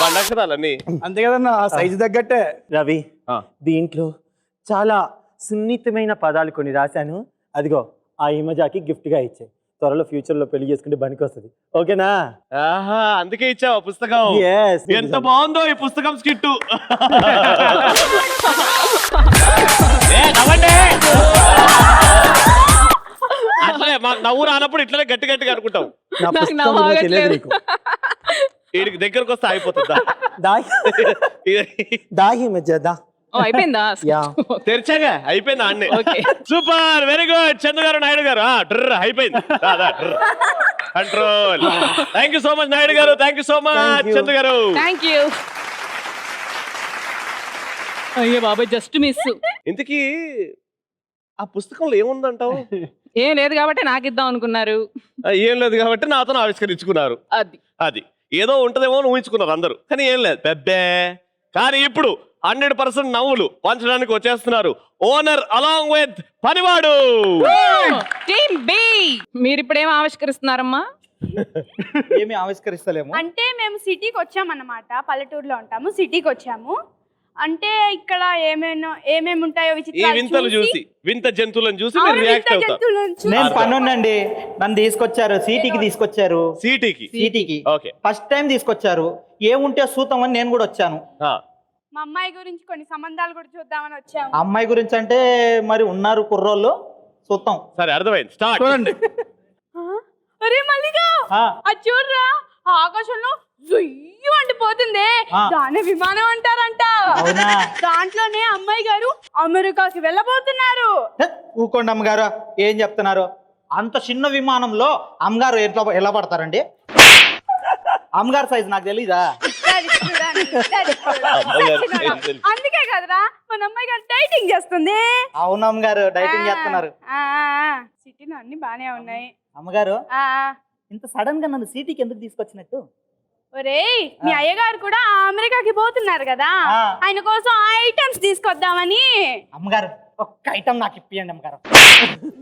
బండక్షరాలన్నీ.
అంతే కదన్నా, ఆ సైజు తగ్గట్టే.
రవి, దీంట్లో చాలా సున్నితమైన పదాలు కొన్ని రాశాను. అదిగో ఆ ఇమజాకి గిఫ్ట్ గా ఇచ్చే. త్వరలో ఫ్యూచర్ లో పెళ్లి చేసుకుంటే పనికి వస్తుంది. ఓకేనా?
అందుకే ఇచ్చావా పుస్తకం?
Yes.
ఎంత బాగుందో ఈ పుస్తకం స్కిట్టు. అట్లే మాకు నవ్వు రానప్పుడు ఇట్లనే గట్టి గట్టిగా అనుకుంటాం.
నా పుస్తకం విలువ తెలియదు నీకు.
వీడికి దగ్గరకు వస్తే అయిపోతుందా?
దాహి మధ్య దా.
అయిపోయిందా?
యా.
తెరిచాగా అయిపోయింది అన్నీ. సూపర్, వెరీ గుడ్ చంద్ర గారు, నాయుడు గారు. డ్రర్ అయిపోయింది. Control. Thank you so much Naidu గారు, థ్యాంక్ యూ సో మచ్ చంద్ర గారు.
Thank you. అయ్యో బాబాయ్, జస్ట్ మిస్.
ఇంతకీ ఆ పుస్తకంలో ఏముందంటావు?
ఏం లేదు కాబట్టి నాకు ఇద్దాం అనుకున్నారు.
ఏం లేదు కాబట్టి నాతో ఆవిష్కరించుకున్నారు. అది ఏదో ఉంటదేమో అని ఊహించుకున్నారు అందరూ, కానీ ఏం లేదు పెద్దే. కానీ ఇప్పుడు 100% నవ్వులు పంచడానికి వచ్చేస్తున్నారు ఓనర్ అలాంగ్ విత్ పనివాడు.
టీమ్ బి, మీరు ఇప్పుడు ఏం ఆవిష్కరిస్తున్నారమ్మా?
ఏమి ఆవిష్కరిస్తలేము.
అంటే మేము సిటీకి వచ్చామన్నమాట, పల్లెటూరులో ఉంటాము, సిటీకి వచ్చాము. అంటే ఇక్కడ ఏమేమి ఉంటాయో
ఈ వింతలు చూసి, వింత జంతువులను చూసి మీరు రియాక్ట్ అవుతారు.
నేను పనుండండి, నన్ను తీసుకొచ్చారు సిటీకి, తీసుకొచ్చారు సిటీకి.
ఓకే,
ఫస్ట్ టైం తీసుకొచ్చారు. ఏముంటే సూతం అని నేను కూడా వచ్చాను.
మా అమ్మాయి గురించి కొన్ని సంబంధాలు కూడా చూద్దామని వచ్చాము.
అమ్మాయి గురించి అంటే మరి ఉన్నారు కుర్రోళ్ళు, చూద్దాం.
సరే అర్థమైంది, స్టార్ట్.
చూడండి.
అరే మల్లిగా, అది చూడరా, ఆకాశంలో జుయ్యు అంటిపోతుంది. దాని విమానం అంటారంట. దాంట్లోనే అమ్మాయి గారు అమెరికాకి వెళ్ళబోతున్నారు.
ఊకోండి అమ్మగారు, ఏం చెప్తున్నారు? అంత చిన్న విమానంలో అమ్మగారు ఎలా పడతారండి? అమ్మగారు సైజ్ నాకు తెలీదా?
అందుకే కదరా మన అమ్మాయి గారు డైటింగ్ చేస్తుంది.
అవును అమ్మగారు, డైటింగ్ చేస్తున్నారు.
సిటీలో అన్ని బానే ఉన్నాయి.
అమ్మగారు, ఇంత సడన్ గా నన్ను సిటీకి ఎందుకు తీసుకొచ్చినట్టు?
ఒరేయ్, మీ అయ్యగారు కూడా అమెరికాకి పోతున్నారు కదా, ఆయన కోసం ఐటమ్స్ తీసుకొద్దామని.
అమ్మగారు, ఒక్క ఐటమ్ నాకు ఇప్పియండి అమ్మగారు.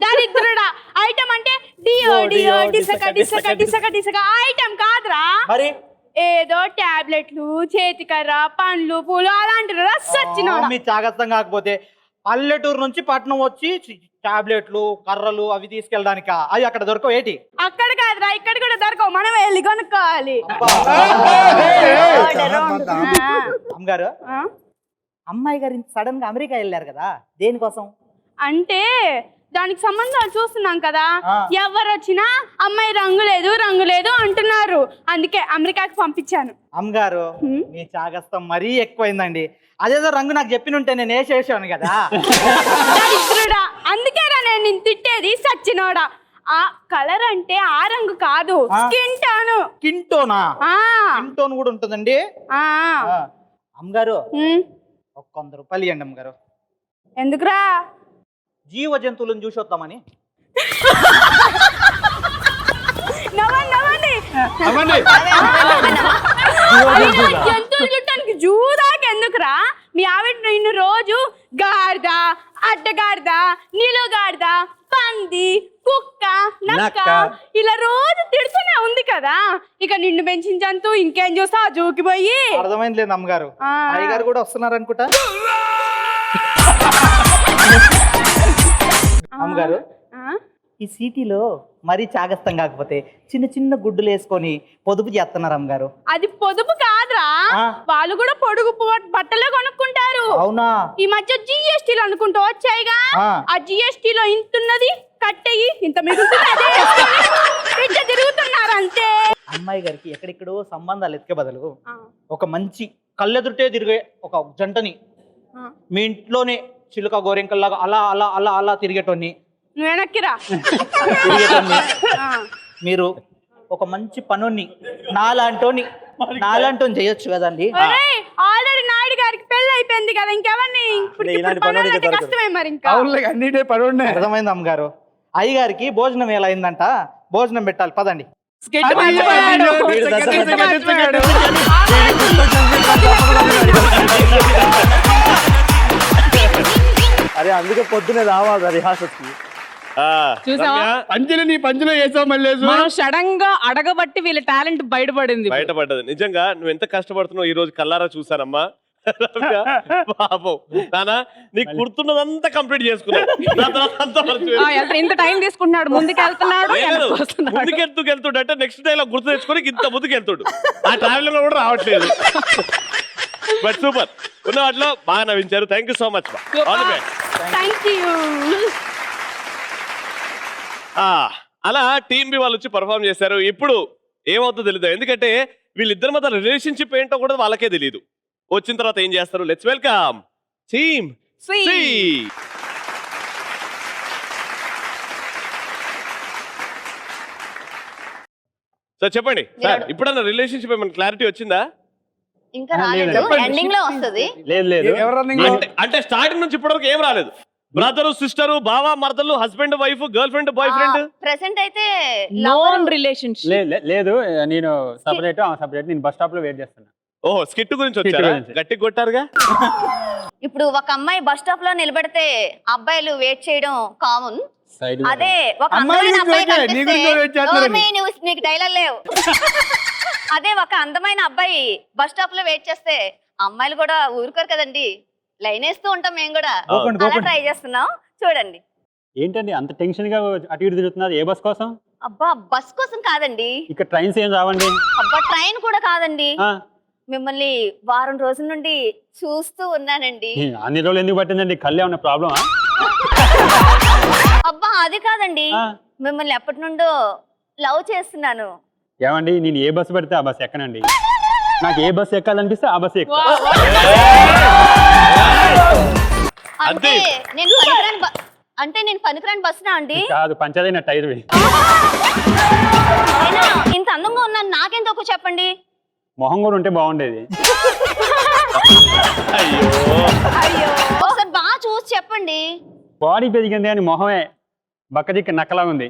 దరిద్రుడా, ఐటమ్ అంటే డియో డియో డిసక డిసక డిసక డిసక ఐటమ్ కాదురా.
మరి
ఏదో టాబ్లెట్లు, చేతికర్ర, పండ్లు, పూలు అలాంటి రసొచ్చినా.
మీ చాగస్తం కాకపోతే పల్లెటూరు నుంచి పట్నం వచ్చి టాబ్లెట్లు, కర్రలు అవి తీసుకెళ్ళడానికా? అవి అక్కడ దొరకవు ఏంటి?
అక్కడ కాదురా, ఇక్కడ కూడా దొరకవు, మనం వెళ్ళి కొనుక్కోవాలి.
అమ్మగారు, అమ్మాయి గారు సడన్ గా అమెరికా వెళ్ళారు కదా, దేనికోసం?
అంటే దానికి సంబంధాలు చూస్తున్నాం కదా, ఎవరు వచ్చినా అమ్మాయి రంగు లేదు అంటున్నారు. అందుకే అమెరికాకి పంపించాను.
అమ్మగారు, మీ చాగస్తం మరీ ఎక్కువైందండి. అదేదో రంగు నాకు చెప్పినుంటే నేను వేసేసాను కదా.
అందుకేరా నేను నిన్ను తిట్టేది, సచ్చినోడా. ఆ కలర్ అంటే ఆ రంగు కాదు, skin tone.
Skin tuna? Skin tone కూడా ఉంటుందండి. అమ్మగారు, ఒక 100 రూపాయలు ఇవ్వండి అమ్మగారు.
ఎందుకురా?
జీవ జంతువులను చూసి వద్దామని.
జంతువులు చుట్టానికి జూదాకి ఎందుకురా? మీ ఆవిడ నిన్ను రోజు గాడిద, అడ్డగాడిద, నిలుగాడిద, పంది, కుక్క, నక్క ఇలా రోజు తిడుతూనే ఉంది కదా. ఇక నిన్ను పెంచిన జంతువు ఇంకేం చూస్తా, జూకి పోయి.
అర్థమైంది లేదు అమ్మగారు, అయ్యగారు కూడా వస్తున్నారు అనుకుంటా. అమ్మగారు, ఈ సిటీలో మరీ చాగస్తం కాకపోతే చిన్న చిన్న గుడ్డులు వేసుకొని పొదుపు చేస్తున్నారు అమ్మగారు.
అది పొదుపు కాదురా, వాళ్ళు కూడా పొడుగు బట్టలే కొనుక్కుంటారు.
అవునా?
ఈ మధ్య జిఎస్టీలు అనుకుంటూ వచ్చాయిగా, ఆ జిఎస్టీలో ఇంతున్నది కట్టయి ఇంత మిగులుతుంది తిరుగుతున్నారు అంతే.
అమ్మాయి గారికి ఎక్కడెక్కడో సంబంధాలు ఎత్తుకే బదులు ఒక మంచి కళ్ళెదురుటే తిరిగే ఒక జంటని, మీ ఇంట్లోనే చిలుక గోరెంకల్లాగా అలా అలా అలా అలా తిరిగేటోని,
వెనక్కిరా
మీరు ఒక మంచి పనుని నాలాంటోని చేయొచ్చు కదండి.
ఆల్రెడీ నాయుడు గారికి పెళ్లి అయిపోయింది కదా, ఇంకెవరిని కష్టమే మరి. ఇంకా
అర్థమైంది అమ్మగారు. అయ్యగారికి భోజనం ఎలా అయిందంట, భోజనం పెట్టాలి, పదండి.
Skit
అది
మర్చిపోయాడు.
వీడు
దశ
Skit
మధ్య
మర్చిపోయాడు.
అరే అందుకే పొద్దునే రావాలి రిహార్సల్స్కి.
చూసావా?
పంచులు నీ పంచులో వేసావు మళ్ళీ
మనం సడన్ గా అడగబట్టి వీళ్ళ టాలెంట్ బయటపడింది.
బయటపడ్డది. నిజంగా నువ్వు ఎంత కష్టపడుతున్నావు ఈ రోజు కల్లారా చూసానమ్మా. పాపం నానా నీకు గుర్తున్నదంతా కంప్లీట్ చేసుకున్నావు. నా తర్వాత అంతా మర్చిపోయావు.
ఇంత టైం తీసుకుంటున్నాడు, ముందుకు వెళ్తున్నాడు, వెనక్కి వస్తున్నాడు.
ముందుకెళ్తుడు అంటే నెక్స్ట్ డైలో గుర్తు తెచ్చుకొని ఇంత ముందుకు వెళ్తుడు. ఆ ట్రావెలింగ్ లో కూడా రావట్లేదు. బట్ సూపర్, ఉన్న వాటిలో బాగా నవ్వించారు. Thank you so much. All the best.
Thank you.
అలా టీమ్ బి వాళ్ళు వచ్చి పర్ఫామ్ చేశారు. ఇప్పుడు ఏమవుతుందో తెలియదు, ఎందుకంటే వీళ్ళిద్దరి మధ్య రిలేషన్షిప్ ఏంటో కూడా వాళ్ళకే తెలియదు. వచ్చిన తర్వాత ఏం చేస్తారు? Let's welcome team
See.
C. So చెప్పండి సార్, ఇప్పుడన్నా రిలేషన్షిప్ ఏమైనా క్లారిటీ వచ్చిందా?
ఇంకా రాలేదు, ఎండింగ్ లో వస్తుంది.
లేదు లేదు.
అంటే స్టార్టింగ్ నుంచి ఇప్పటివరకు ఏం రాలేదు. బ్రదరు, సిస్టరు, బావ, మరదలు, husband, wife, girl friend, boy friend.
Present అయితే
నోన్ రిలేషన్షిప్.
లేదు నేను సపరేట్ సపరేట్. నేను బస్ స్టాప్ లో వెయిట్ చేస్తున్నా.
ఓహో, స్కిట్ గురించి వచ్చారా?
గురించి.
గట్టిగా కొట్టారుగా.
ఇప్పుడు ఒక అమ్మాయి బస్ స్టాప్ లో నిలబడితే అబ్బాయిలు వెయిట్ చేయడం కామన్.
సైడ్
అదే ఒక
అమ్మాయి
అందమైన అబ్బాయి
గురించి ఓకే, నీ గురించి wait
కనిపిస్తే
చేస్తున్నారని.
"ఓమే, నీకు డైలాగ్ లేవు." అదే ఒక అందమైన అబ్బాయి బస్ స్టాప్ లో వెయిట్ చేస్తే అమ్మాయిలు కూడా ఊరుకోరు కదండి, లైన్ వేస్తూ ఉంటాం మేము కూడా.
గోపండి,
అలా
గోపండి.
ట్రై చేస్తున్నాం, చూడండి.
ఏంటండి అంత టెన్షన్ గా అటు ఇటు తిరుగుతున్నారు? ఏ బస్ కోసం?
అబ్బా, బస్ కోసం కాదండి,
ఇక్కడ ట్రైన్స్ ఏం రావండి.
అబ్బా ట్రైన్ కూడా కాదండి.
ఆ,
మిమ్మల్ని వారం రోజుల నుండి చూస్తూ ఉన్నానండి.
అన్ని రోజులు ఎందుకు పట్టిందండి? కళ్ళు ఏమన్నా ప్రాబ్లమా?
అబ్బా అది కాదండి, మిమ్మల్ని ఎప్పటి నుండో లవ్ చేస్తున్నాను.
ఏమండి, నేను ఏ బస్సు పెడితే ఆ బస్సు ఎక్కనండి. నాకు ఏ బస్సు ఎక్కాలనిపిస్తే ఆ బస్సు ఎక్కువ.
అంటే నేను పనికిరాని అంటే నేను పనికిరాని బస్సునా అండి?
కాదు, పంచదైన టైర్.
అయినా ఇంత అందంగా ఉన్నాను, నాకేం తక్కువ చెప్పండి.
మొహం కూడా ఉంటే బాగుండేది.
అయ్యో,
అయ్యో, ఒకసారి బాగా చూసి చెప్పండి.
బాడీ పెరిగింది అని మొహమే బక్కజిక్క నక్కలా ఉంది.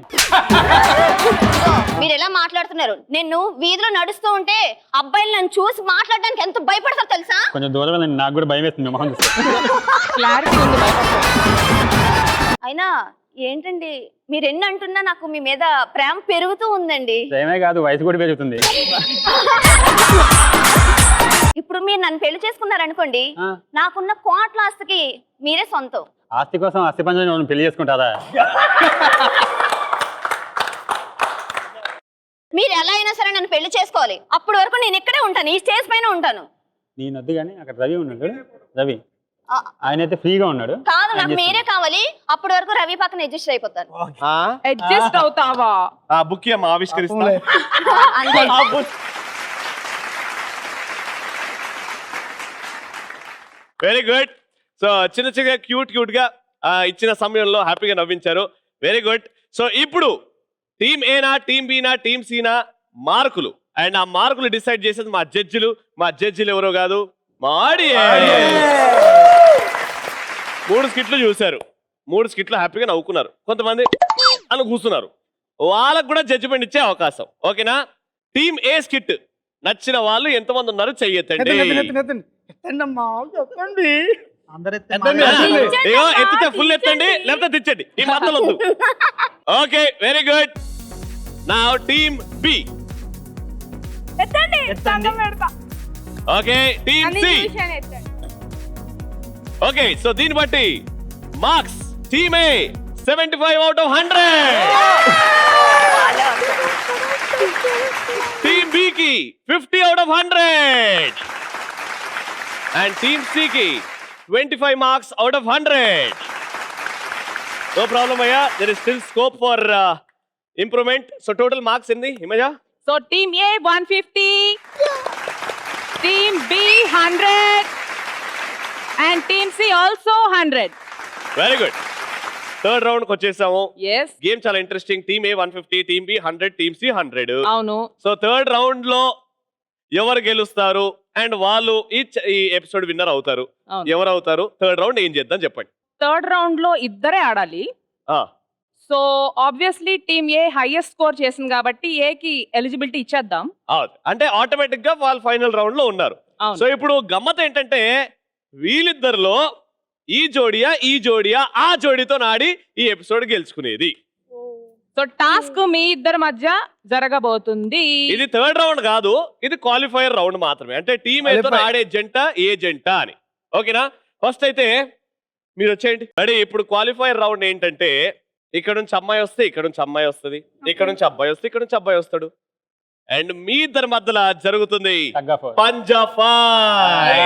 మీరు ఎలా మాట్లాడుతున్నారు? నేను వీధిలో నడుస్తూ ఉంటే అబ్బాయిలు నన్ను చూసి మాట్లాడడానికి ఎంత భయపడతారు తెలుసా?
కొంచెం దూరం వెళ్ళండి, నాకు కూడా భయం వేస్తుంది మీ మొహం చూస్తే.
క్లారిటీ ఉంది,
అయినా ఏంటండి మీరు ఎన్ని అంటున్నా నాకు మీ మీద ప్రేమ పెరుగుతూ ఉందండి.
ప్రేమే కాదు, వయసు కూడా పెరుగుతుంది.
ఇప్పుడు మీరు నన్ను పెళ్లి చేసుకున్నారనుకోండి,
ఆ.
నాకున్న కోట్ల ఆస్తికి మీరే సొంతం.
ఆస్తి కోసం ఆస్తి పంచం పెళ్లి చేసుకుంటారా?
మీరు ఎలా అయినా సరే నన్ను పెళ్లి చేసుకోవాలి. అప్పటి వరకు నేను ఇక్కడే ఉంటాను, ఈ స్టేజ్ పైన ఉంటాను.
నేను వద్దు కానీ అక్కడ రవి ఉన్నాడు. రవి
ఆ,
ఆయన అయితే ఫ్రీగా ఉన్నాడు.
కాదు, నాకు మీరే కావాలి. అప్పటి వరకు రవి పక్కన అడ్జస్ట్ అయిపోతాను.
అడ్జస్ట్ అవుతావా?
బుక్ అమ్మా, ఆవిష్కరిస్తా.
అంతే.
Very good. సో చిన్న చిన్న క్యూట్ గా ఇచ్చిన సమయంలో హ్యాపీగా నవ్వించారు. Very good. సో ఇప్పుడు టీమ్ ఏనా, టీమ్ బీనా, టీమ్ సీనా మార్కులు, అండ్ ఆ మార్కులు డిసైడ్ చేసేది మా జడ్జిలు. మా జడ్జిలు ఎవరో కాదు, మా ఆడియన్స్. 3 స్కిట్లు చూశారు, 3 స్కిట్లు హ్యాపీగా నవ్వుకున్నారు. కొంతమంది అని కూర్చున్నారు, వాళ్ళకు కూడా జడ్జిమెంట్ ఇచ్చే అవకాశం. ఓకేనా? టీమ్ ఏ స్కిట్ నచ్చిన వాళ్ళు ఎంతమంది ఉన్నారు చెయ్యొద్దండి.
చెప్పండి.
అందరూ
అయ్యో, ఎత్తితే ఫుల్ ఎత్తండి, లేకపోతే తెచ్చండి, ఈ మధ్యలో వద్దు. Okay, very good. నా టీమ్ బి.
ఎత్తండి, సంగం పెడతా.
ఓకే, టీమ్
అన్ని
సి.
చూశాను, ఎత్తండి.
ఓకే, సో దీన్ని బట్టి marks team A 75 out of 100. Team B కి 50 out of 100. And team C కి 25 marks out of 100. No problem, Aya. There is still scope for improvement. So total marks in the Himaja?
So team A 150, team B 100 and team C also 100.
Very good. Third round కి వచ్చేసాము.
Yes,
game చాలా interesting. Team A 150, team B 100, team C 100.
అవును.
So third round లో ఎవరు గెలుస్తారు and వాళ్ళు ఈ episode winner అవుతారు.
అవును.
ఎవరు అవుతారు? థర్డ్ రౌండ్ ఏం చేద్దాం చెప్పండి.
థర్డ్ రౌండ్ లో ఇద్దరే ఆడాలి. సో ఆబ్వియస్లీ టీమ్ ఏ హైయెస్ట్ స్కోర్ చేసింది కాబట్టి ఏ కి ఎలిజిబిలిటీ ఇచ్చేద్దాం.
అవును, అంటే ఆటోమేటిక్ గా వాళ్ళు ఫైనల్ రౌండ్ లో ఉన్నారు.
అవును.
సో ఇప్పుడు గమ్మత్ ఏంటంటే వీళ్ళిద్దరిలో ఈ జోడియా ఆ జోడితో నాడి ఈ ఎపిసోడ్ గెలుచుకునేది.
సో టాస్క్ మీ ఇద్దరి మధ్య జరగబోతుంది.
ఇది థర్డ్ రౌండ్ కాదు, ఇది క్వాలిఫైయర్ రౌండ్ మాత్రమే. అంటే టీమ్ ఏతో ఆడే జంట ఏ జంట అని. ఓకేనా? ఫస్ట్ అయితే మీరు వచ్చేయండి. రెడీ? ఇప్పుడు క్వాలిఫైయర్ రౌండ్ ఏంటంటే ఇక్కడ నుంచి అమ్మాయి వస్తే ఇక్కడ నుంచి అమ్మాయి వస్తుంది, ఇక్కడ నుంచి అబ్బాయి వస్తే ఇక్కడ నుంచి అబ్బాయి వస్తాడు. అండ్ మీ ఇద్దరి మధ్యలో జరుగుతుంది పంజాఫాయ్.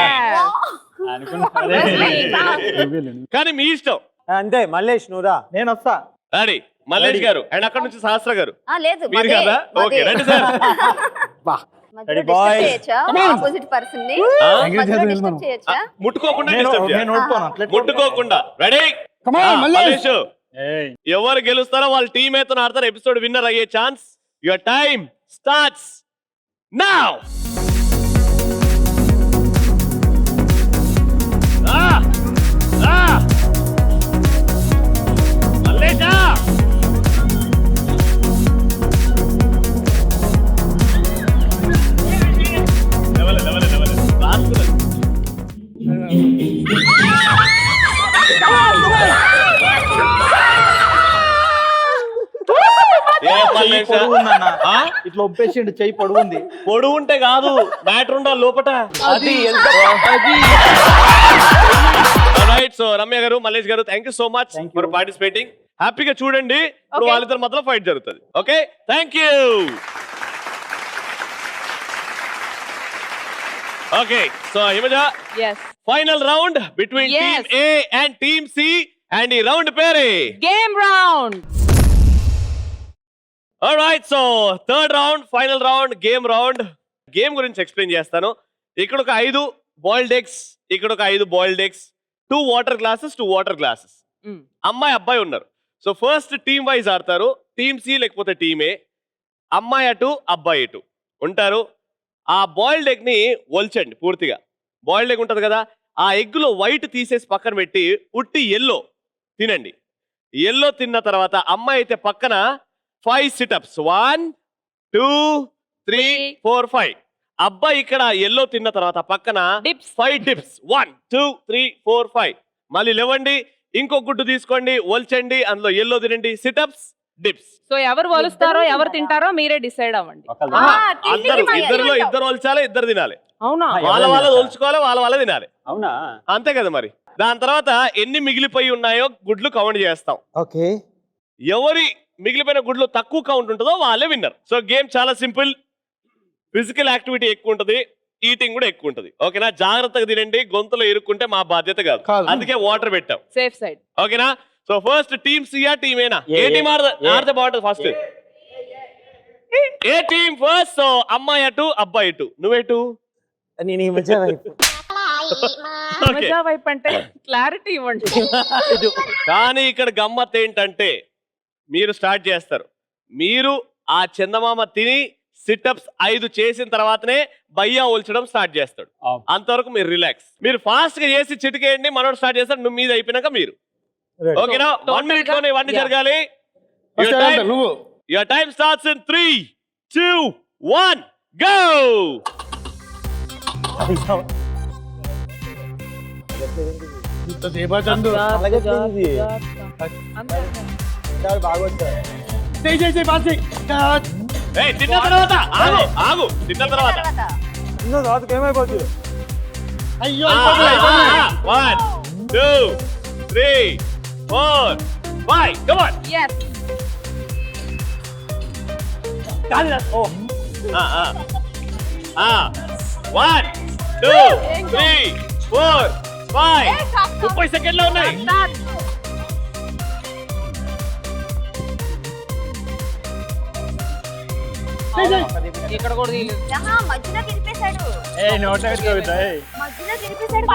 కానీ మీ ఇష్టం.
అంతే మల్లేష్ నువ్వురా.
నేను వస్తా.
రెడీ? మల్లేష్ గారు అండ్ అక్కడ నుంచి సహస్ర గారు.
లేదు
మీరు కదా? ఓకే రండి sir.
Ready, boys.
Opposite person ని
ఆ?
మధ్యలో disturb చేయొచ్చా?
ముట్టుకోకుండా
నేను
disturb చేయాలి.
నేను ఓడిపోను. అట్లెట్లా?
ముట్టుకోకుండా. రెడీ? మల్లేష్ ఎవరు గెలుస్తారో వాళ్ళ టీమ్ ఏతో ఆడతారు. ఎపిసోడ్ విన్నర్ అయ్యే chance. Your time starts now. మల్లేషా
చెయ్యి పొడుగు ఉందన్న. ఇట్లా ఒప్పేసిండు, చెయ్యి పొడుగు ఉంది.
పొడుగు ఉంటే కాదు, మ్యాటర్ ఉండాలి లోపట.
అది ఎంత
రైట్. సో రమ్య గారు, మల్లేష్ గారు, thank you so much for participating. హ్యాపీగా చూడండి. ఇప్పుడు వాళ్ళిద్దరి మధ్యలో ఫైట్ జరుగుతుంది. Okay, thank you. Okay, so Himaja,
yes
final round between
Yes.
Team A and team C. And ఈ రౌండ్ పేరే
game round.
Alright, so third round, final round, game round. Game గురించి explain చేస్తాను. ఇక్కడ ఒక 5 బాయిల్డ్ ఎగ్స్, ఇక్కడ ఒక 5 boiled eggs, 2 water glasses, 2 water glasses. అమ్మాయి అబ్బాయి ఉన్నారు. సో ఫస్ట్ టీమ్ వైజ్ ఆడతారు. టీమ్ సి లేకపోతే టీమ్ ఏ. అమ్మాయి అటు, అబ్బాయి ఇటు ఉంటారు. ఆ బాయిల్డ్ ఎగ్ ని ఒల్చండి పూర్తిగా. బాయిల్డ్ ఎగ్ ఉంటుంది కదా, ఆ ఎగ్ లో వైట్ తీసేసి పక్కన పెట్టి ఉట్టి ఎల్లో తినండి. ఎల్లో తిన్న తర్వాత అమ్మాయి అయితే పక్కన 5 సిటప్స్, 1 2 3 4 5. అబ్బాయి ఇక్కడ ఎల్లో తిన్న తర్వాత పక్కన
Dips.
5 డిప్స్, 1 2 3 4 5. మళ్ళీ లేవండి, ఇంకో గుడ్డు తీసుకోండి, ఒల్చండి, అందులో ఎల్లో తినండి, సిటప్స్, డిప్స్.
సో ఎవరు వలుస్తారో ఎవరు తింటారో మీరే డిసైడ్ అవ్వండి.
అందరూ ఇద్దరులో ఇద్దరు ఒల్చాలి, ఇద్దరు తినాలి.
అవునా?
వాళ్ళ వాళ్ళ ఒల్చుకోవాలి, వాళ్ళ వాళ్ళ తినాలి.
అవునా?
అంతే కదా మరి. దాని తర్వాత ఎన్ని మిగిలిపోయి ఉన్నాయో గుడ్లు కౌంట్ చేస్తాం.
ఓకే.
ఎవరి మిగిలిపోయిన గుడ్లు తక్కువ కౌంట్ ఉంటుందో వాళ్ళే విన్నర్. సో గేమ్ చాలా సింపుల్. ఫిజికల్ యాక్టివిటీ ఎక్కువ ఉంటుంది, ఈటింగ్ కూడా ఎక్కువ ఉంటుంది. ఓకేనా? జాగ్రత్తగా తినండి, గొంతులో ఇరుక్కుంటే మా బాధ్యత కాదు. అందుకే వాటర్ పెట్టాం.
Safe side.
ఓకేనా? సో ఫస్ట్ టీమ్ సియా టీమ్ ఏనా? ఏ టీమ్ ఆడితే బాగుంటుంది ఫస్ట్? ఏ టీమ్ ఫస్ట్. సో అమ్మాయి అటు, అబ్బాయి ఇటు. నువ్వేటు?
నేను ఈ మధ్య వైపు.
మజా వైపు అంటే క్లారిటీ ఇవ్వండి.
కానీ ఇక్కడ గమ్మత్ ఏంటంటే మీరు స్టార్ట్ చేస్తారు. మీరు ఆ చందమామ తిని సిటప్స్ 5 చేసిన తర్వాతనే బయ్యా ఒల్చడం స్టార్ట్ చేస్తాడు. అంతవరకు మీరు రిలాక్స్. మీరు ఫాస్ట్ గా చేసి చిటికేయండి, మనోడు స్టార్ట్ చేస్తాడు. నువ్వు మీద అయిపోయినాక మీరు. ఓకేనా? 1 minute లోనే ఇవన్నీ జరగాలి. Your time starts in 3 2 1 go. తిన్న తర్వాత ఆగు, తిన్న తర్వాత
ఏమైపోతుంది?
1 2 3 4 5. Come on.
Yes.
1 2 3 4 5. 30 సెకండ్లు ఉన్నాయి.
ఇక్కడ కూడా తీయలేదు.
మధ్యలో తినిపేశాడు, మధ్యలో తినిపేశాడు.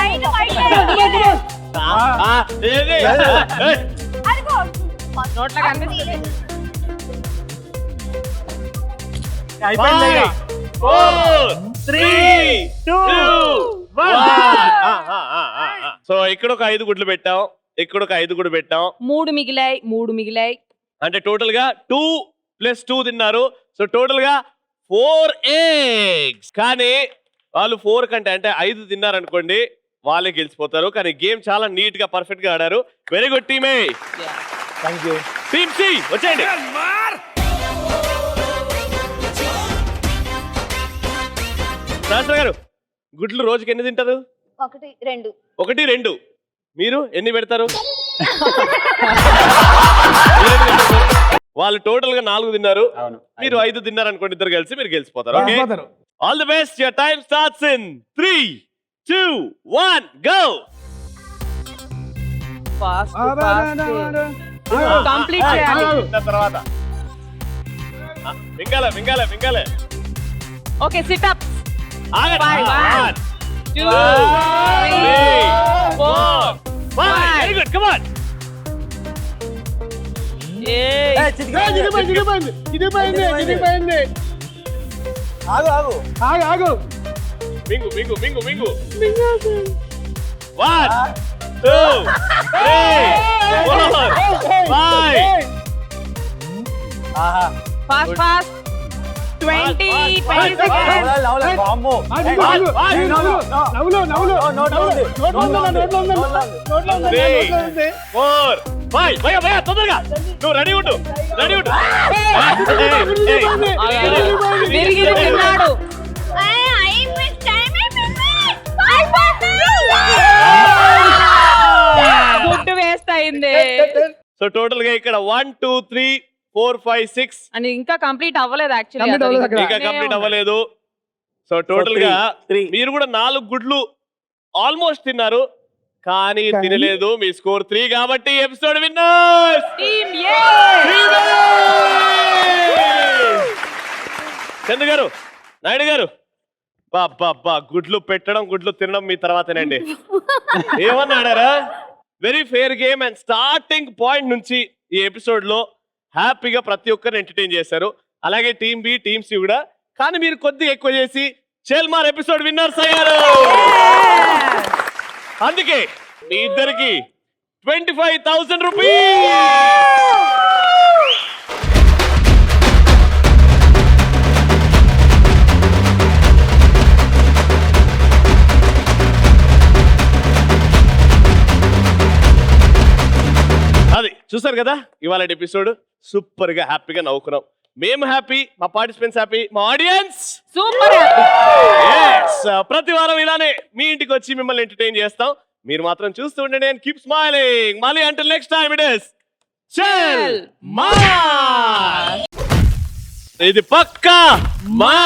ఏది?
నోట్లో కనిపిస్తుంది.
5 4 3 2 1. సో ఇక్కడ ఒక 5 గుడ్లు పెట్టాం, ఇక్కడ ఒక 5 గుడ్లు పెట్టాం.
3 మిగిలాయి.
అంటే టోటల్ గా 2 + 2 తిన్నారు. సో టోటల్ గా 4 eggs. కానీ వాళ్ళు 4 కంటే అంటే 5 తిన్నారనుకోండి వాళ్ళే గెలిచిపోతారు. కానీ గేమ్ చాలా నీట్ గా పర్ఫెక్ట్ గా ఆడారు. వెరీ గుడ్ టీమే.
Thank you.
టీమ్ సి వచ్చేయండి. శాస్త్ర గారు గుడ్లు రోజుకి ఎన్ని తింటారు?
1 2
1 2. మీరు ఎన్ని పెడతారు? వాళ్ళు టోటల్ గా 4 తిన్నారు. మీరు 5 తిన్నారు అనుకోండి, ఇద్దరు కలిసి మీరు గెలిచిపోతారు. Okay, all the best. Your time starts in 3 2 1 go.
Complete చేయాలి.
తర్వాత మింగాలే.
Okay, SIT up.
ఆగండి.
1 2 3 4
5. Very good, come on.
ఆగు.
మింగు. 1 2 3 4 5.
Fast 20 seconds.
వామ్మో.
Three, 4 5. భయ తొందరగా నువ్వు రెడీ ఉండు.
తిరిగి తిన్నాడు. గుడ్డు వేస్ట్ అయింది.
సో టోటల్ గా ఇక్కడ 1 2 3 4 5 6
అని ఇంకా కంప్లీట్ అవ్వలేదు యాక్చువల్లీ.
ఇంకా కంప్లీట్ అవ్వలేదు. సో టోటల్ గా మీరు కూడా 4 గుడ్లు ఆల్మోస్ట్ తిన్నారు, కానీ తినలేదు. మీ స్కోర్ 3 కాబట్టి ఎపిసోడ్ విన్నర్స్
టీమ్
చందు గారు, నాయుడు గారు, బాబా గుడ్లు పెట్టడం గుడ్లు తినడం మీ తర్వాతేనండి. ఏమన్నా ఆడారా? Very fair game. And starting point నుంచి ఈ ఎపిసోడ్ లో హ్యాపీగా ప్రతి ఒక్కరిని ఎంటర్టైన్ చేశారు. అలాగే టీమ్ బి, టీమ్ సి కూడా. కానీ మీరు కొద్దిగా ఎక్కువ చేసి చెల్మార్ ఎపిసోడ్ విన్నర్స్ అయ్యారు. అందుకే మీ ఇద్దరికి 25,000 రూపీస్. అది చూసారు కదా ఇవాళ ఎపిసోడ్. సూపర్ గా హ్యాపీగా నవ్వుకున్నాం. మేము హ్యాపీ, మా పార్టిసిపెంట్స్ హ్యాపీ, మా ఆడియన్స్
సూపర్ హ్యాపీ.
ప్రతి వారం ఇలానే మీ ఇంటికి వచ్చి మిమ్మల్ని ఎంటర్టైన్ చేస్తాం. మీరు మాత్రం చూస్తూ ఉండండి. And keep smiling. మళ్ళీ until next time it is చెల్మార్. ఇది పక్కా మా